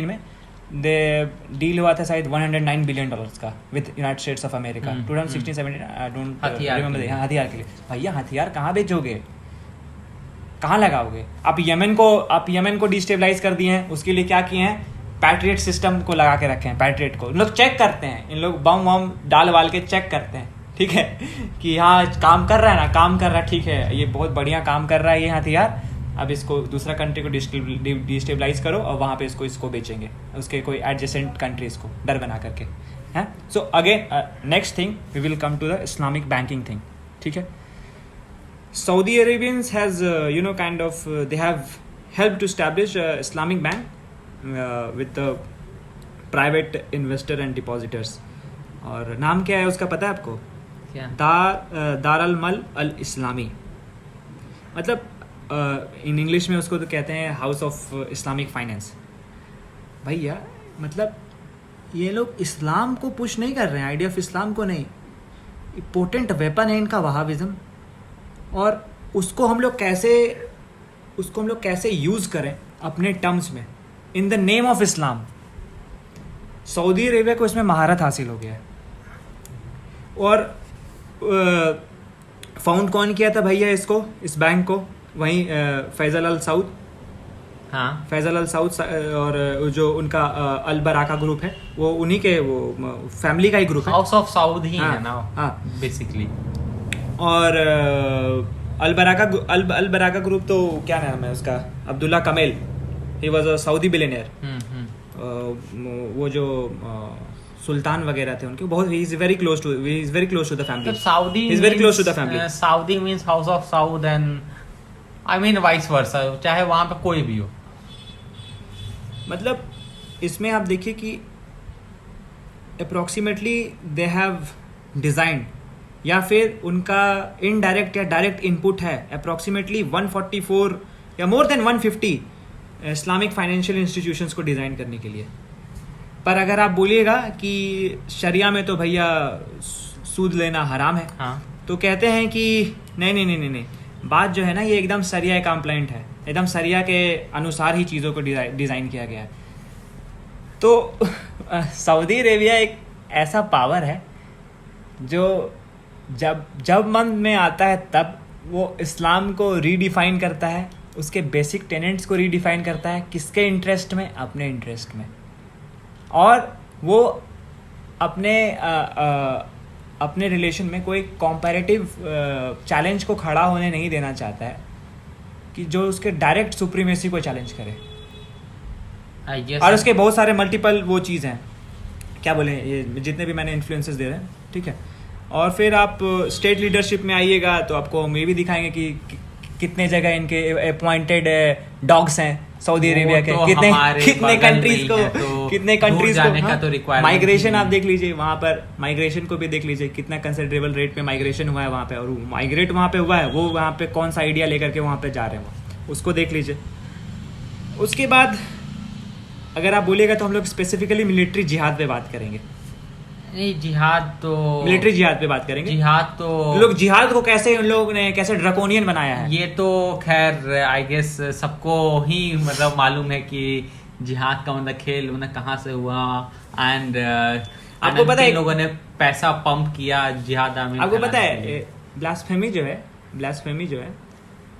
में दे डील हुआ था शायद $109 बिलियन का with United states of America. 2016-17 I don't remember. हथियार के लिए। भैया हथियार कहाँ बेचोगे, कहाँ लगाओगे? आप यमन को डिस्टेबलाइज कर दिए हैं, उसके लिए क्या किए हैं? पैट्रियट सिस्टम को लगा के रखे हैं। पैट्रियट को इन लोग चेक करते हैं, इन लोग बम वम डाल वाल के चेक करते हैं, ठीक है, कि हाँ काम कर रहा है ना, काम कर रहा है, ठीक है, ये बहुत बढ़िया काम कर रहा है ये हथियार, अब इसको दूसरा कंट्री को डिस्टेबलाइज करो और वहाँ पे इसको बेचेंगे, उसके कोई एडजेसेंट कंट्रीज को डर बना करके, हैं। So again next thing we will come to the Islamic banking thing, ठीक है। Saudi Arabians has kind of they have helped to establish Islamic bank with the private investor and depositors. और नाम क्या है उसका पता है आपको? क्या? दार अल मल अल इस्लामी। मतलब इन इंग्लिश में उसको तो कहते हैं हाउस ऑफ इस्लामिक फाइनेंस। भैया मतलब ये लोग इस्लाम को पुश नहीं कर रहे हैं, आइडिया ऑफ इस्लाम को नहीं। पोटेंट वेपन है इनका वहाबिज्म, और उसको हम लोग कैसे यूज़ करें अपने टर्म्स में इन the name of Islam. Saudi Arabia को इसमें महारत हासिल हो गया है। और फाउंड कौन किया था भैया इसको, इस बैंक को? वहीं फैजल अल सऊद। हाँ, फैजल अल सऊद, और जो उनका अल बराका ग्रुप है वो उन्हीं के वो फैमिली का ही ग्रुप है, हाउस ऑफ सऊद ही है ना। हाँ बेसिकली। और अल बराका ग्रुप तो क्या नाम है उसका, Abdullah Kamel, he was a Saudi billionaire. वो जो सुल्तान वगैरह थे उनके बहुत, he is very close to the family. Saudi He is very close to the family. Saudi means house of Saud and I mean vice versa, चाहे वहाँ पे कोई भी हो। मतलब इसमें आप देखिए कि अप्रोक्सीमेटली दे हैव डिजाइंड, या फिर उनका इनडायरेक्ट या डायरेक्ट इनपुट है अप्रोक्सीमेटली 144 या more than 150 Islamic financial institutions को डिज़ाइन करने के लिए। पर अगर आप बोलिएगा कि शरिया में तो भैया सूद लेना हराम है, हाँ। तो कहते हैं कि नहीं, बात जो है ना ये एकदम शरिया कंप्लाइंट है, एकदम शरिया के अनुसार ही चीज़ों को डिज़ाइन किया गया है। तो सऊदी अरेबिया एक ऐसा पावर है जो जब मन में आता है तब वो इस्लाम को रीडिफाइन करता है, उसके बेसिक टेनेंट्स को रीडिफाइन करता है, किसके इंटरेस्ट में? अपने इंटरेस्ट में। और वो अपने रिलेशन में कोई कॉम्पैरेटिव चैलेंज को खड़ा होने नहीं देना चाहता है कि जो उसके डायरेक्ट सुप्रीमेसी को चैलेंज करे। और उसके बहुत सारे मल्टीपल वो चीज़ हैं, क्या बोले, ये जितने भी मैंने इन्फ्लुएंसेस दे रहे हैं, ठीक है। और फिर आप स्टेट लीडरशिप में आइएगा तो आपको हम ये भी दिखाएंगे कि कितने जगह इनके अपॉइंटेड डॉग्स हैं सऊदी अरेबिया के, कितने कंट्रीज को माइग्रेशन आप देख लीजिए, वहाँ पर माइग्रेशन को भी देख लीजिए, कितना कंसिडरेबल रेट पे माइग्रेशन हुआ है वहाँ पे, और माइग्रेट वहाँ पे हुआ है, वो वहाँ पे कौन सा आइडिया लेकर के वहाँ पे जा रहे हैं उसको देख लीजिए। उसके बाद अगर आप बोलिएगा तो हम लोग स्पेसिफिकली मिलिट्री जिहाद पे बात करेंगे। नहीं, जिहाद तो मिलिट्री जिहाद पे बात करेंगे। जिहाद तो लोग जिहाद को कैसे उन लोगों ने कैसे ड्रकोनियन बनाया है, ये तो खैर आई गेस सबको ही मतलब मालूम है कि जिहाद का मतलब खेल मतलब कहाँ से हुआ। एंड आपको पता है लोगों ने पैसा पंप किया जिहाद में। आपको पता है ब्लास्फेमी जो है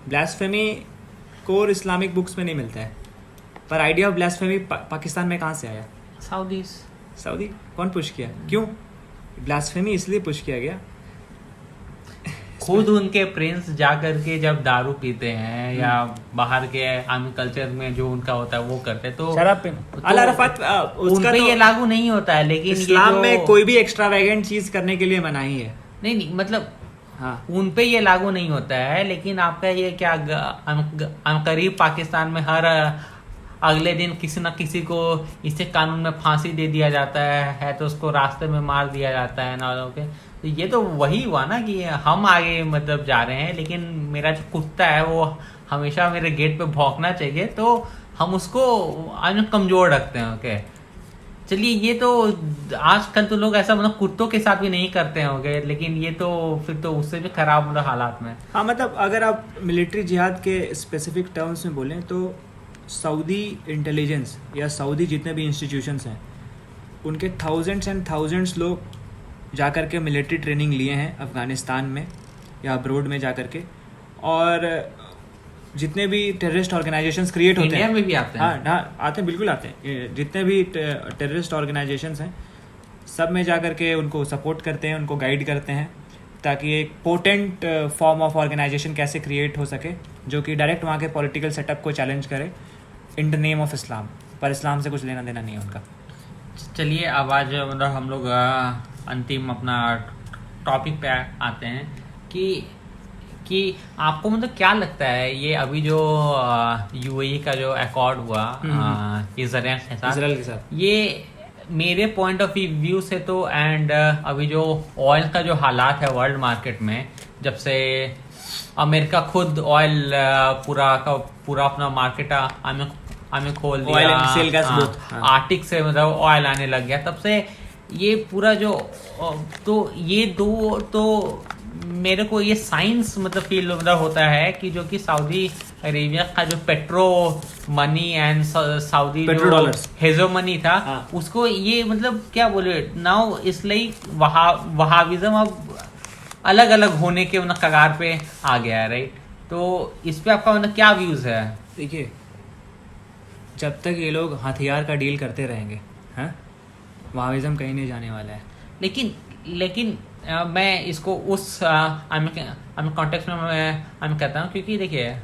ब्लास्फेमी कोर इस्लामिक बुक्स में नहीं मिलता है, पर आइडिया ऑफ ब्लास्फेमी पाकिस्तान में कहाँ से आया? सऊदी। कौन पुश किया? क्यों ब्लास्फेमी इसलिए पुश किया गया, खुद उनके प्रिंस जा करके जब दारू पीते हैं या बाहर के आर्मी कल्चर में जो उनका होता है वो करते तो शराब पे उसका ये लागू नहीं होता है। लेकिन इस्लाम में कोई भी एक्स्ट्रावेगेंट चीज करने के लिए मनाही है। नहीं मतलब हाँ, उन पे ये लागू नहीं होता है। लेकिन आपका ये क्या करीब पाकिस्तान में अगले दिन किसी ना किसी को इससे कानून में फांसी दे दिया जाता है तो उसको रास्ते में मार दिया जाता है ना। ओके, तो ये तो वही हुआ ना कि हम आगे मतलब जा रहे हैं, लेकिन मेरा जो कुत्ता है वो हमेशा मेरे गेट पे भौंकना चाहिए, तो हम उसको आज कमजोर रखते हैं। ओके, चलिए, ये तो आजकल तो लोग ऐसा मतलब कुत्तों के साथ भी नहीं करते होंगे, लेकिन ये तो फिर तो उससे भी खराब मतलब हालात में। हाँ, मतलब अगर आप मिलिट्री जिहाद के स्पेसिफिक टर्म्स में बोलें तो सऊदी इंटेलिजेंस या सऊदी जितने भी इंस्टीट्यूशंस हैं उनके थाउजेंड्स एंड थाउजेंड्स लोग जा कर के मिलिट्री ट्रेनिंग लिए हैं अफ़गानिस्तान में या अब्रोड में जा कर के, और जितने भी टेररिस्ट ऑर्गेनाइजेशंस क्रिएट होते हैं इंडिया में भी आते हैं। हाँ, आते हैं, बिल्कुल आते हैं। जितने भी टेररिस्ट ऑर्गेनाइजेशंस हैं सब में जा कर के उनको सपोर्ट करते हैं, उनको गाइड करते हैं, ताकि एक पोटेंट फॉर्म ऑफ ऑर्गेनाइजेशन कैसे क्रिएट हो सके जो कि डायरेक्ट वहाँ के पॉलिटिकल सेटअप को चैलेंज करे इन द नेम ऑफ इस्लाम, पर इस्लाम से कुछ लेना देना नहीं है उनका। चलिए, अब आज मतलब हम लोग अंतिम अपना टॉपिक पे आते हैं कि आपको मतलब क्या लगता है ये अभी जो यूएई का जो अकॉर्ड हुआ इजराइल के साथ, ये मेरे पॉइंट ऑफ व्यू से तो एंड अभी जो ऑयल का जो हालात है वर्ल्ड मार्केट में, जब से अमेरिका खुद ऑयल पूरा अपना मार्केट हमें खोल दिया, आर्टिक से मतलब ऑयल आने लग गया, तब से ये पूरा जो तो ये दो तो मेरे को ये साइंस मतलब फील मतलब होता है कि जो कि सऊदी अरेबिया का जो पेट्रो मनी एंड सऊदी जो हेजोमनी था, हाँ। उसको ये मतलब क्या बोले नाउ इसलिए वहाबिज्म अब अलग अलग होने के मतलब कगार पे आ गया है, राइट? तो इस पे आपका मतलब क्या व्यूज है? देखिए, जब तक ये लोग हथियार का डील करते रहेंगे, हाँ, वहाबिज्म कहीं नहीं जाने वाला है। लेकिन मैं इसको उस कॉन्टेक्स्ट में मैं कहता हूँ, क्योंकि देखिए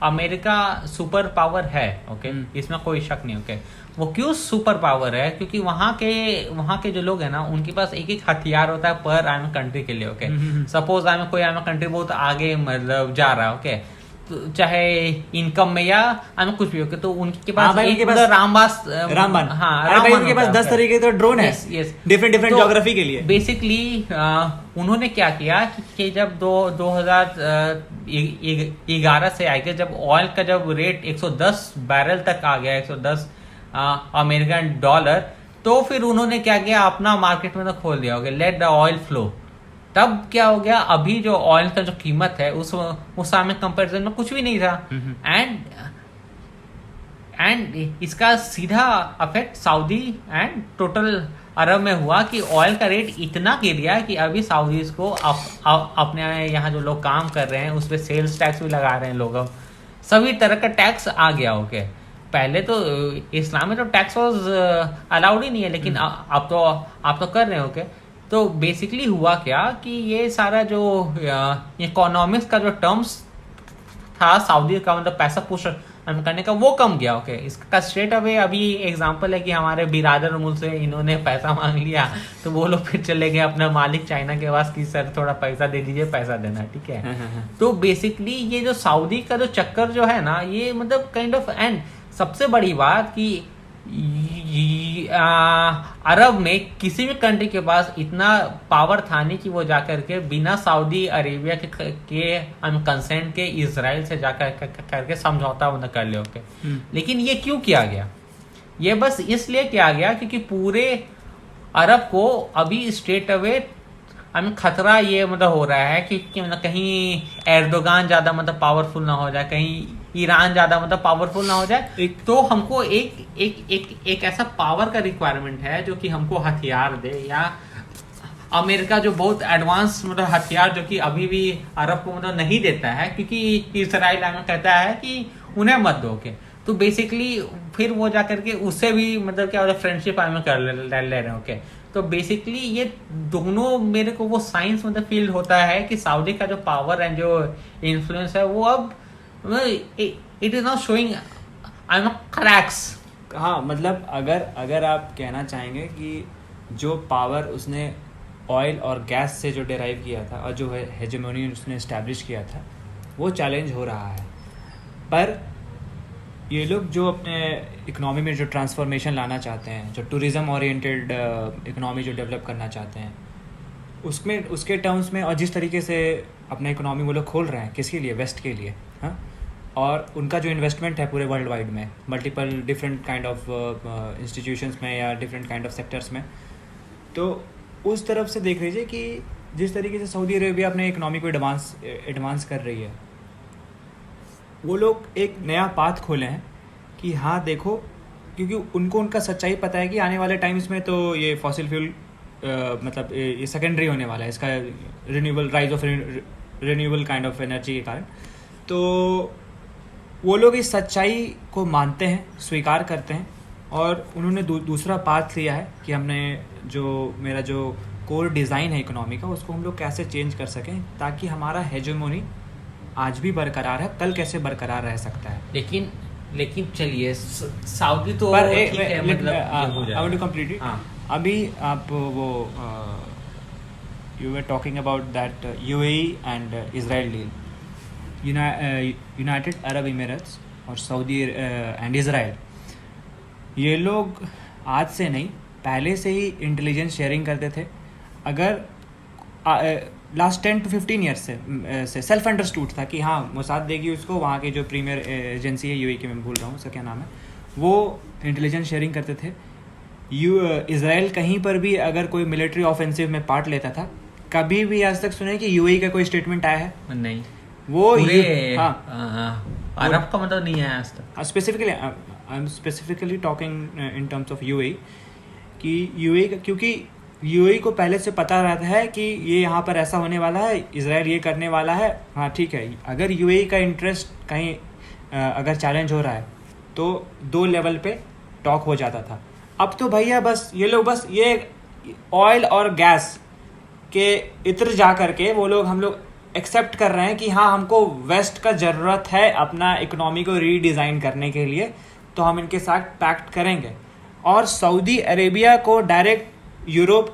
अमेरिका सुपर पावर है, ओके, इसमें कोई शक नहीं। ओके, वो क्यों सुपर पावर है? क्योंकि वहाँ के जो लोग हैं ना, उनके पास एक एक हथियार होता है पर कंट्री के लिए। ओके, सपोज कोई कंट्री बहुत आगे मतलब जा रहा है, ओके, तो चाहे इनकम में या कुछ भी, ओके, तो उनके पास रामबाण, हाँ, उनके पास 10 तरीके के तो ड्रोन है, डिफरेंट ज्योग्राफी के लिए। बेसिकली उन्होंने क्या किया कि जब 2011 से आके जब ऑयल का जब रेट 110 बैरल तक आ गया, 110 अमेरिकन डॉलर, तो फिर उन्होंने क्या किया, अपना मार्केट में तो खोल दिया, okay, let the oil flow. तब क्या हो गया, अभी जो ऑयल का जो कीमत है उस समय कंपैरिजन में कुछ भी नहीं था, एंड इसका सीधा अफेक्ट सऊदी एंड टोटल अरब में हुआ कि ऑयल का रेट इतना गिर गया कि अभी सऊदी को अपने यहाँ जो लोग काम कर रहे हैं उस पर सेल्स टैक्स भी लगा रहे हैं लोग, अब सभी तरह का टैक्स आ गया। ओके, पहले तो इस्लाम में तो टैक्स वाज अलाउड ही नहीं है, लेकिन आप तो कर रहे हैं। ओके, तो बेसिकली हुआ क्या कि ये सारा जो इकोनॉमिक्स का जो टर्म्स था सऊदी का मतलब पैसा पुश करने का, वो कम गया। ओके, इसका स्ट्रेट अवे अभी एग्जांपल है कि हमारे बिरादर मुल्क से इन्होंने पैसा मांग लिया, तो वो लोग फिर चले गए अपना मालिक चाइना के पास कि सर थोड़ा पैसा दे दीजिए, पैसा देना, ठीक है। तो बेसिकली ये जो सऊदी का जो चक्कर जो है ना, ये मतलब काइंड ऑफ, एंड सबसे बड़ी बात कि अरब में किसी भी कंट्री के पास इतना पावर था नहीं कि वो जाकर के बिना सऊदी अरेबिया के कंसेंट के इजराइल से जाकर करके समझौता कर ले। ओके, लेकिन ये क्यों किया गया? ये बस इसलिए किया गया क्योंकि पूरे अरब को अभी स्ट्रेट अवे खतरा ये मतलब हो रहा है कि मतलब कहीं एर्दोगान ज्यादा मतलब पावरफुल ना हो जाए, कहीं ईरान ज्यादा मतलब पावरफुल ना हो जाए, तो हमको एक ऐसा पावर का रिक्वायरमेंट है जो कि हमको हथियार दे, या अमेरिका जो बहुत एडवांस मतलब हथियार जो कि अभी भी अरब को मतलब नहीं देता है, क्योंकि इजराइल कहता है कि उन्हें मत दो। के तो बेसिकली फिर वो जाकर के उससे भी मतलब क्या होता है, फ्रेंडशिप कर ले रहे हैं। ओके, तो बेसिकली ये दोनों मेरे को वो साइंस मतलब फील होता है कि सऊदी का जो पावर एंड जो इन्फ्लुएंस है वो अब it is not showing cracks. हाँ, मतलब अगर आप कहना चाहेंगे कि जो पावर उसने ऑयल और गैस से जो डिराइव किया था और जो हेजेमोनी उसने इस्टेब्लिश किया था वो चैलेंज हो रहा है, पर ये लोग जो अपने इकोनॉमी में जो ट्रांसफॉर्मेशन लाना चाहते हैं, जो टूरिज़्म ओरिएंटेड इकोनॉमी जो डेवलप करना चाहते हैं, उसमें उसके टर्म्स में और जिस तरीके से अपना इकोनॉमी वो लोग खोल रहे हैं, किसके लिए? वेस्ट के लिए, हाँ। और उनका जो इन्वेस्टमेंट है पूरे वर्ल्ड वाइड में, multiple different kind of institutions में या डिफरेंट काइंड ऑफ सेक्टर्स में, तो उस तरफ से देख लीजिए कि जिस तरीके से सऊदी अरेबिया अपने इकोनॉमी को एडवांस कर रही है, वो लोग एक नया पाथ खोले हैं कि हाँ देखो, क्योंकि उनको उनका सच्चाई पता है कि आने वाले टाइम्स में तो ये फॉसिल फ्यूल मतलब ये सेकेंडरी होने वाला है, इसका renewable rise of renewable kind of energy के कारण। तो वो लोग इस सच्चाई को मानते हैं, स्वीकार करते हैं, और उन्होंने दूसरा पाथ लिया है कि हमने जो मेरा जो कोर डिज़ाइन है इकोनॉमी का, उसको हम लोग कैसे चेंज कर सकें ताकि हमारा हेजेमोनी आज भी बरकरार है, कल कैसे बरकरार रह सकता है। लेकिन चलिए सऊदी तो पर ठीक है, मतलब कंप्लीटली अभी आप वो you were talking about that UAE and Israel deal, United Arab emirates और सऊदी एंड इजराइल, ये लोग आज से नहीं पहले से ही इंटेलिजेंस शेयरिंग करते थे। अगर लास्ट 10 to 15 ईयर्स से सेल्फ अंडरस्टूड था कि हाँ मोसाद देगी उसको, वहाँ की जो प्रीमियर एजेंसी है यूएई की, मैं भूल रहा हूँ उसका क्या नाम है, वो इंटेलिजेंस शेयरिंग करते थे। इजराइल कहीं पर भी अगर कोई मिलिट्री ऑफेंसिव में पार्ट लेता था, कभी भी आज तक सुने कि यूएई का कोई स्टेटमेंट आया है? नहीं। वो अरब का मतलब नहीं है आज तक। Specifically I am specifically talking in terms of UAE कि यूएई, क्योंकि यूएई को पहले से पता रहता है कि ये यहाँ पर ऐसा होने वाला है, इजराइल ये करने वाला है, हाँ ठीक है। अगर यूएई का इंटरेस्ट कहीं अगर चैलेंज हो रहा है तो 2 लेवल पे टॉक हो जाता था। अब तो भैया बस ये लोग बस ये ऑयल और गैस के इत्र जा करके वो लोग हम लोग एक्सेप्ट कर रहे हैं कि हाँ हमको वेस्ट का ज़रूरत है अपना इकोनॉमी को रीडिज़ाइन करने के लिए, तो हम इनके साथ पैक्ट करेंगे। और सऊदी अरेबिया को डायरेक्ट यूरोप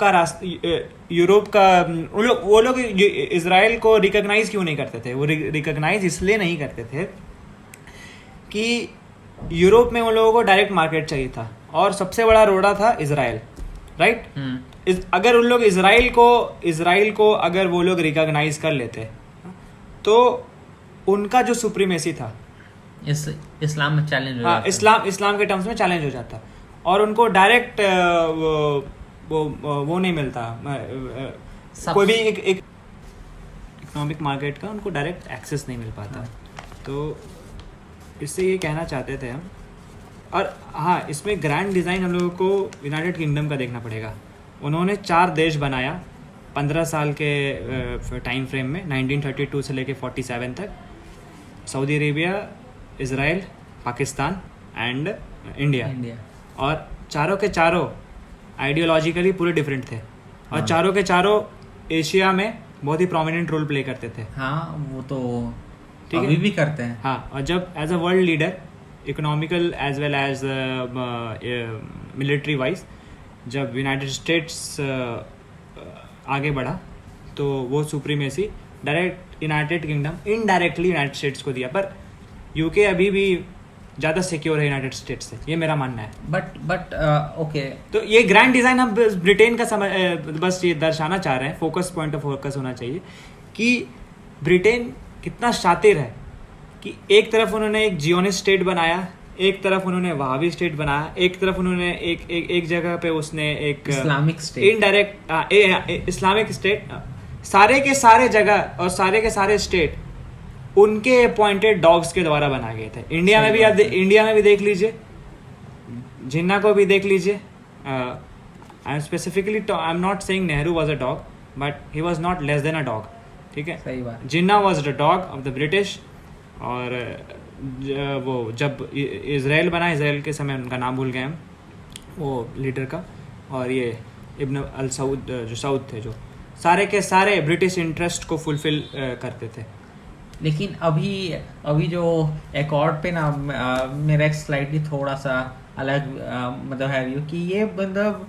का वो लोग इजराइल को रिकॉग्नाइज क्यों नहीं करते थे? वो रिकॉग्नाइज इसलिए नहीं करते थे कि यूरोप में उन लोगों को डायरेक्ट मार्केट चाहिए था और सबसे बड़ा रोड़ा था इजराइल, राइट? अगर उन लोग इजराइल को अगर वो लोग रिकॉग्नाइज कर लेते तो उनका जो सुप्रीमेसी था इस्लाम में चैलेंज हो जाता, इस्लाम के टर्म्स में चैलेंज हो जाता, और उनको डायरेक्ट वो नहीं मिलता, कोई भी एक इकोनॉमिक मार्केट का उनको डायरेक्ट एक्सेस नहीं मिल पाता। तो इससे ये कहना चाहते थे हम। और हाँ, इसमें ग्रैंड डिज़ाइन हम लोगों को यूनाइटेड किंगडम का देखना पड़ेगा। उन्होंने 4 देश बनाया 15 साल के टाइम फ्रेम में, 1932 से लेके 47 तक, Saudi Arabia, Israel, Pakistan and India. और चारों के चारों आइडियोलॉजिकली पूरे डिफरेंट थे, और चारों के चारों एशिया में बहुत ही प्रोमिनेंट रोल प्ले करते थे। हाँ, वो तो अभी भी करते हैं। हाँ, और जब as a world leader, economical as well as military wise, जब यूनाइटेड स्टेट्स आगे बढ़ा तो वो supremacy direct United Kingdom, indirectly United States को दिया। पर यूके अभी भी ज़्यादा सिक्योर है यूनाइटेड स्टेट्स से, ये मेरा मानना है। बट ओके, तो ये ग्रैंड डिज़ाइन हम ब्रिटेन का बस ये दर्शाना चाह रहे हैं, फोकस, पॉइंट ऑफ फोकस होना चाहिए कि ब्रिटेन कितना शातिर है कि एक तरफ उन्होंने एक जियोनिस्ट स्टेट बनाया, एक तरफ उन्होंने वहाबी स्टेट बनाया, एक तरफ उन्होंने एक जगह पे उसने एक Islamic state, indirect Islamic state, सारे के सारे जगह और सारे के सारे स्टेट उनके अपॉइंटेड डॉग्स के द्वारा बनाए गए थे। इंडिया में भी आप इंडिया में भी देख लीजिए, जिन्ना को भी देख लीजिए। I am specifically, I am not saying Nehru was a dog, but he was not less than a dog, ठीक है? सही बात। Jinnah was the dog of the British. और वो जब इजराइल बना, इजराइल के समय उनका नाम भूल गए हम, वो लीडर का, और ये इब्न अल सऊद जो सऊद थे, जो सारे के सारे ब्रिटिश इंटरेस्ट को फुलफिल करते थे। लेकिन अभी जो एकॉर्ड पे ना मेरा एक स्लाइडली थोड़ा सा अलग मतलब है व्यू कि ये मतलब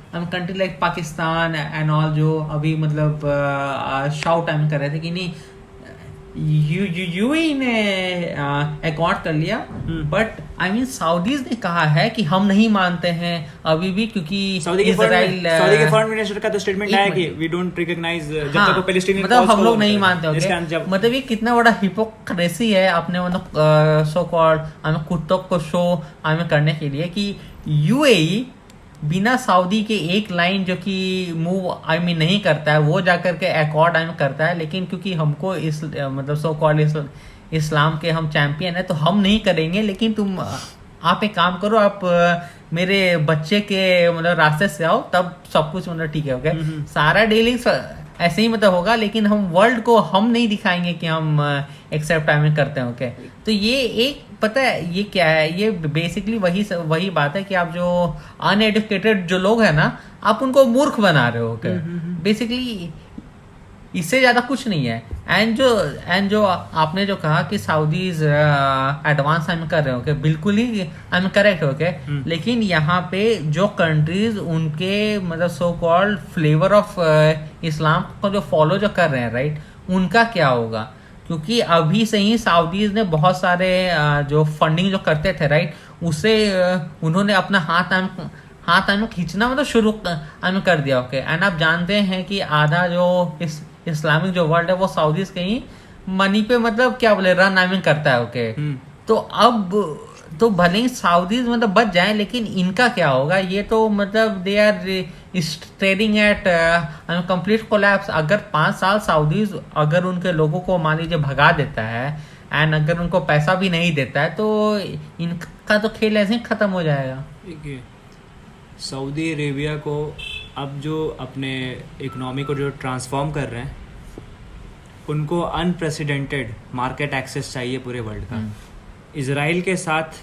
country like Pakistan and all जो अभी मतलब शाउट टाइम कर रहे थे कि नहीं यूएई ने एकॉर्ड कर लिया, बट आई मीन सऊदीज ने कहा है कि हम नहीं मानते हैं अभी भी, क्योंकि सऊदी के फॉरेन मिनिस्टर का तो स्टेटमेंट आया कि वी डोंट रिकॉग्नाइज जब तक वो पैलेस्टीनियन मतलब हम लोग नहीं मानते हो इसका जब मतलब ये कितना बड़ा हिपोक्रेसी है अपने मतलब सो कॉल्ड हमें कुत्तों को शो हमें करने के लिए कि यूएई बिना सऊदी के एक लाइन जो कि मूव आई मीन नहीं करता है वो जाकर के एकॉर्ड आई मीन करता है, लेकिन क्योंकि हमको इस मतलब सो कॉल्ड इस्लाम के हम चैंपियन है तो हम नहीं करेंगे, लेकिन तुम आप एक काम करो, आप मेरे बच्चे के मतलब रास्ते से आओ तब सब कुछ मतलब ठीक है। ओके सारा डीलिंग्स ऐसे ही मतलब होगा, लेकिन हम वर्ल्ड को हम नहीं दिखाएंगे कि हम एक्सेप्ट आई मीन करते हैं। ओके तो ये एक पता है ये क्या है, ये बेसिकली वही बात है कि आप जो अनएडुकेटेड जो लोग हैं ना आप उनको मूर्ख बना रहे हो। ओके बेसिकली इससे ज्यादा कुछ नहीं है। एंड जो आपने जो कहा कि सऊदीज एडवांस आई कर रहे हो, okay, बिल्कुल ही आई एम करेक्ट। ओके लेकिन यहाँ पे जो कंट्रीज उनके मतलब so called flavour of Islam को जो फॉलो जो कर रहे हैं राइट, उनका क्या होगा? क्योंकि अभी से ही सऊदीज ने बहुत सारे जो फंडिंग जो करते थे राइट, उससे उन्होंने अपना हाथ खींचना मतलब शुरू कर दिया। ओके एंड आप जानते हैं कि आधा जो इस्लामिक जो वर्ल्ड है वो सऊदीज के ही मनी पे मतलब क्या बोले रन आई मीन करता है। ओके तो अब तो भले ही सऊदीज मतलब बच जाए, लेकिन इनका क्या होगा? ये तो मतलब they are trading at complete collapse. अगर 5 साल सऊदीज अगर उनके लोगों को मान लीजिए भगा देता है एंड अगर उनको पैसा भी नहीं देता है तो इनका तो खेल ऐसे ही खत्म हो जाएगा। सऊदी अरेबिया को अब जो अपने इकोनॉमी को जो ट्रांसफॉर्म कर रहे हैं उनको अनप्रेसिडेंटेड मार्केट एक्सेस चाहिए पूरे वर्ल्ड का। इजराइल के साथ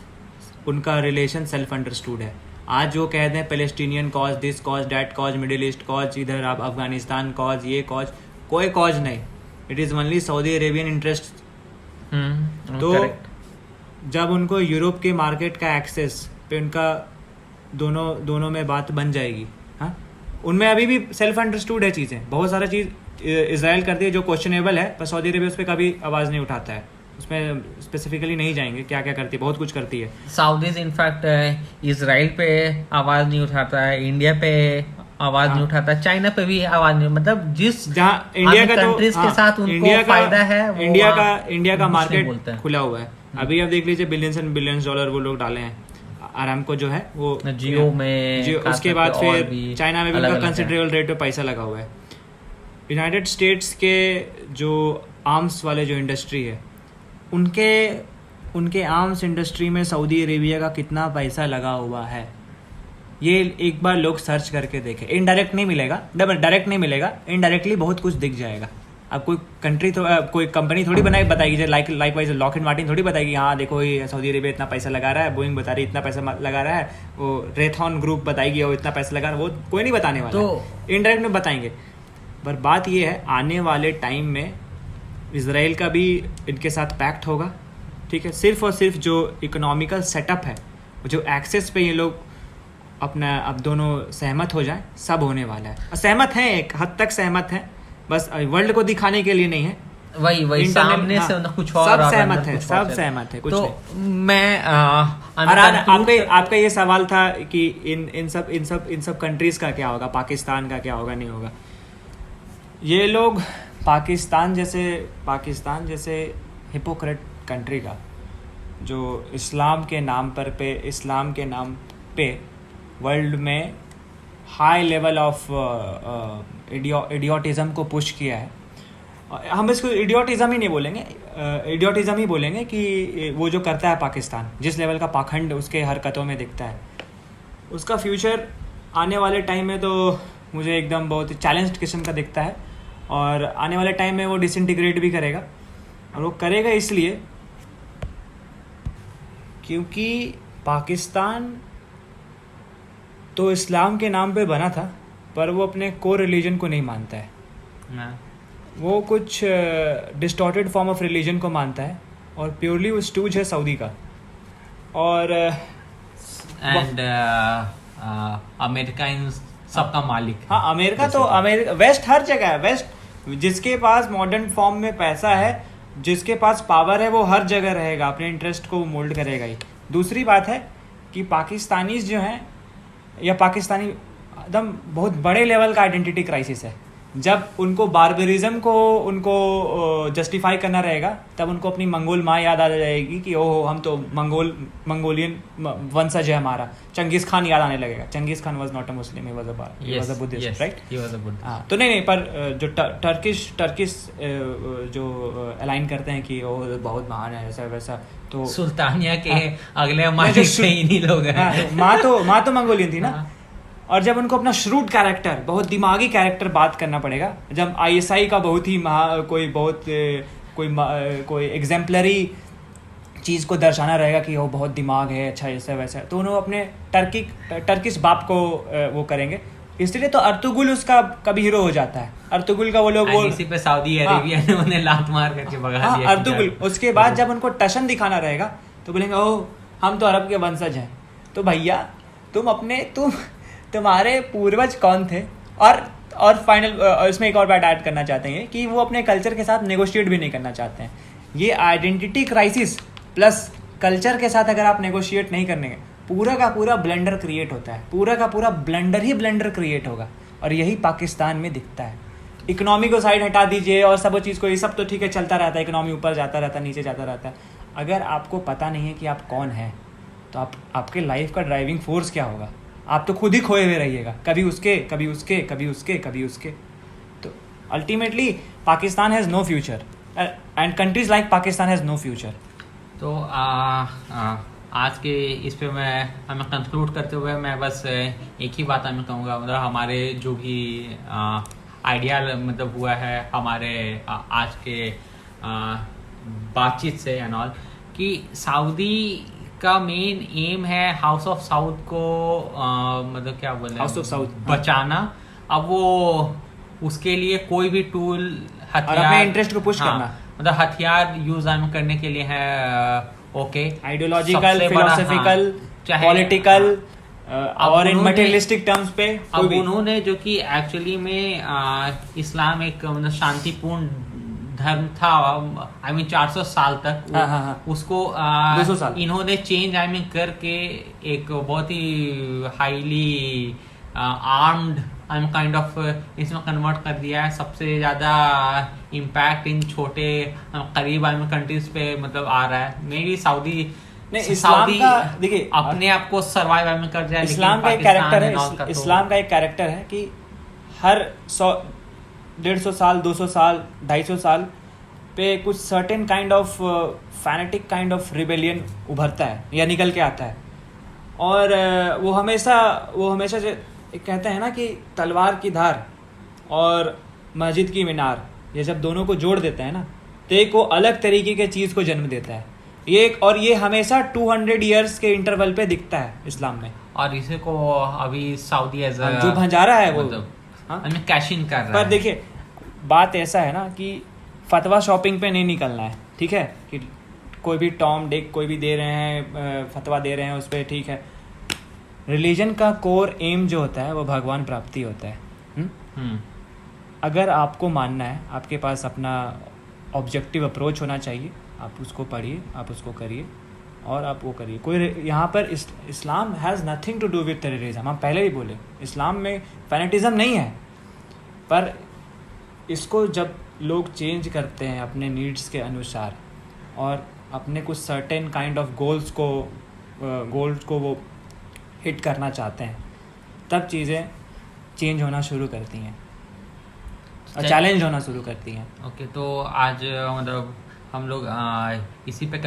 उनका रिलेशन सेल्फ अंडरस्टूड है। आज जो कहते हैं Palestinian cause, this cause, that cause, middle east cause, इधर आप अफगानिस्तान कॉज, ये कॉज, कोई कॉज नहीं, it is only Saudi Arabian interest. तो जब उनको यूरोप के मार्केट का एक्सेस पे उनका दोनों में बात बन जाएगी। हाँ उनमें अभी भी सेल्फ अंडरस्टूड है चीज़ें, बहुत सारा चीज़ इजराइल करती है जो क्वेश्चनेबल है, पर सऊदी अरेबिया उस पर कभी आवाज़ नहीं उठाता है। उसमें स्पेसिफिकली नहीं जाएंगे क्या क्या करती है, बहुत कुछ करती है। सऊदीज इनफैक्ट इजराइल पे आवाज़ नहीं उठाता है, इंडिया पे आवाज़ नहीं उठाता, चाइना पे भी आवाज़ नहीं, मतलब जिस जहाँ इंडिया का कंट्रीज के साथ उनको फायदा है इंडिया का मार्केट खुला हुआ है। अभी आप देख लीजिए बिलियंस एंड बिलियंस डॉलर वो लोग डाले हैं आरामको जो है वो जियो में, उसके बाद फिर चाइना में भी उनका कंसिडरेबल रेट पे पैसा लगा हुआ है। यूनाइटेड स्टेट्स के जो आर्म्स वाले जो इंडस्ट्री है उनके आर्म्स इंडस्ट्री में सऊदी अरेबिया का कितना पैसा लगा हुआ है ये एक बार लोग सर्च करके देखें। इनडायरेक्ट नहीं मिलेगा, डायरेक्ट नहीं मिलेगा, इनडायरेक्टली बहुत कुछ दिख जाएगा। अब कोई कंपनी थोड़ी बताएगी लाइक वाइज लॉकहीड मार्टिन थोड़ी बताएगी हाँ देखो ये सऊदी अरेबिया इतना पैसा लगा रहा है, बोइंग बता रही इतना पैसा लगा रहा है, वो रेथॉन ग्रुप बताएगी वो इतना पैसा लगा रहा है, वो कोई नहीं बताने वाला। तो इनडायरेक्ट में बताएंगे। पर बात ये है आने वाले टाइम में इजराइल का भी इनके साथ पैक्ट होगा, ठीक है। सिर्फ और सिर्फ जो इकोनॉमिकल सेटअप है, जो एक्सेस पे ये लोग अपना अब दोनों सहमत हो जाए, सब होने वाला है। सहमत हैं, एक हद तक सहमत हैं, बस वर्ल्ड को दिखाने के लिए नहीं है। वही सामने से कुछ और सब सहमत है, सब सहमत है, कुछ तो नहीं। मैं आपका ये सवाल था कि इन सब कंट्रीज का क्या होगा, पाकिस्तान का क्या होगा, नहीं होगा। ये लोग पाकिस्तान जैसे हिपोक्रेट कंट्री का जो इस्लाम के नाम पे वर्ल्ड में हाई लेवल ऑफ इडियोटिज़म को पुश किया है। हम इसको इडियोटिज़म ही नहीं बोलेंगे, इडियोटिज़म ही बोलेंगे कि वो जो करता है पाकिस्तान, जिस लेवल का पाखंड उसके हरकतों में दिखता है, उसका फ्यूचर आने वाले टाइम में तो मुझे एकदम बहुत चैलेंज्ड किस्म का दिखता है। और आने वाले टाइम में वो डिसइंटीग्रेट भी करेगा, और वो करेगा इसलिए क्योंकि पाकिस्तान तो इस्लाम के नाम पे बना था, पर वो अपने कोर रिलीजन को नहीं मानता है। वो कुछ डिस्टॉर्टेड फॉर्म ऑफ रिलीजन को मानता है, और प्योरली वो स्टूज है सऊदी का। और एंड अमेरिका इन सबका मालिक। हाँ अमेरिका तो वेस्ट हर जगह है। वेस्ट जिसके पास मॉडर्न फॉर्म में पैसा है जिसके पास पावर है वो हर जगह रहेगा, अपने इंटरेस्ट को मोल्ड करेगा ही। दूसरी बात है कि पाकिस्तानीज जो हैं या पाकिस्तानी एकदम बहुत बड़े लेवल का आइडेंटिटी क्राइसिस है। जब उनको बार्बरिज्म को उनको जस्टिफाई करना रहेगा तब उनको अपनी मंगोल माँ याद आ जाएगी कि ओहो हम तो मंगोलियन वंशज है हमारा। चंगेज़ खान याद आने लगेगा। Changez Khan was not a Muslim, he was a Buddhist, right? He was a Buddhist. हाँ, तो नहीं पर जो टर्किश जो अलाइन करते हैं कि ओह बहुत महान है ऐसा वैसा, तो सुल्तानिया के हाँ, अगले मालिक से ही नहीं लोग हैं। हाँ, माँ तो मंगोलियन थी ना। और जब उनको अपना श्रूड कैरेक्टर, बहुत दिमागी कैरेक्टर बात करना पड़ेगा, जब आईएसआई का बहुत ही कोई एग्जाम्पलरी चीज़ को दर्शाना रहेगा कि वो बहुत दिमाग है, अच्छा ऐसा वैसा, तो उन्होंने अपने टर्किश बाप को वो करेंगे। इसलिए तो अर्तुगुल उसका कभी हीरो हो जाता है। अर्तुगुल का वो लोग वो इसी पे सऊदी अरेबिया ने उन्हें लात मार करके भगा दिया। अर्तुगुल। उसके बाद जब उनको टशन दिखाना रहेगा तो बोलेंगे ओह हम तो अरब के वंशज हैं। तो भैया तुम्हारे पूर्वज कौन थे? और फाइनल इसमें एक और बात ऐड करना चाहते हैं कि वो अपने कल्चर के साथ नेगोशिएट भी नहीं करना चाहते हैं। ये आइडेंटिटी क्राइसिस प्लस कल्चर के साथ अगर आप नेगोशिएट नहीं करने, पूरा का पूरा ब्लेंडर क्रिएट होता है। पूरा का पूरा ब्लेंडर क्रिएट होगा और यही पाकिस्तान में दिखता है। इकोनॉमी को साइड हटा दीजिए और सब चीज़ को, ये सब तो ठीक है चलता रहता है, इकोनॉमी ऊपर जाता रहता है नीचे जाता रहता है। अगर आपको पता नहीं है कि आप कौन हैं तो आपके लाइफ का ड्राइविंग फोर्स क्या होगा? आप तो खुद ही खोए हुए रहिएगा, कभी उसके। तो ultimately Pakistan has no future and countries like Pakistan has no future. तो आज के इस पे हमें कंक्लूड करते हुए मैं बस एक ही बात हमें कहूँगा, मतलब हमारे जो भी आइडिया मतलब हुआ है हमारे आज के बातचीत से एंड ऑल, कि सऊदी का मेन एम है हाउस ऑफ साउथ को मतलब क्या बोले, हाउस ऑफ साउथ बचाना। अब वो उसके लिए कोई भी टूल और अपने इंटरेस्ट को पुश करना, मतलब हथियार यूज करने के लिए है। ओके, आइडियोलॉजिकल, फिलोसफिकल, पॉलिटिकल और इन मटेरियलिस्टिक टर्म्स पे। अब उन्होंने जो कि एक्चुअली में इस्लाम एक मतलब शांतिपूर्ण धर्म था, 400 साल तक उसको 200 साल इन्होंने चेंज करके एक बहुत ही हाईली आर्म्ड काइंड ऑफ इसमें कन्वर्ट कर दिया है। सबसे ज़्यादा इम्पैक्ट इन छोटे करीब कंट्रीज पे मतलब आ रहा है। मे बी सऊदी देखिए अपने आप को सर्वाइव कर जाए। इस्लाम का एक कैरेक्टर है, इस्लाम का एक कैरेक्टर है कि हर 150 साल 200 साल 250 साल पे कुछ certain kind of fanatic kind of rebellion उभरता है या निकल के आता है। और वो हमेशा कहते हैं ना कि तलवार की धार और मस्जिद की मीनार, ये जब दोनों को जोड़ देते हैं ना तो एक वो अलग तरीके के चीज़ को जन्म देता है। ये हमेशा 200 ईयर्स के इंटरवल पे दिखता है इस्लाम में। और इसे को अभी सऊदी जो भंजारा है वो मतलब कैश इन कर रहा है। पर देखिए बात ऐसा है ना कि फतवा शॉपिंग पे नहीं निकलना है, ठीक है? कि कोई भी टॉम डिक कोई भी दे रहे हैं फतवा दे रहे हैं उस पर, ठीक है। रिलीजन का कोर एम जो होता है वो भगवान प्राप्ति होता है। अगर आपको मानना है, आपके पास अपना ऑब्जेक्टिव अप्रोच होना चाहिए, आप उसको पढ़िए, आप उसको करिए और आप वो करिए। कोई यहाँ पर Islam has nothing to do with terrorism. हम पहले ही बोले इस्लाम में फैनेटिज्म नहीं है, पर इसको जब लोग चेंज करते हैं अपने नीड्स के अनुसार और अपने कुछ सर्टेन काइंड ऑफ गोल्स को वो हिट करना चाहते हैं, तब चीज़ें चेंज होना शुरू करती हैं और चैलेंज होना शुरू करती हैं। ओके, तो आज मतलब हम लोग इसी पे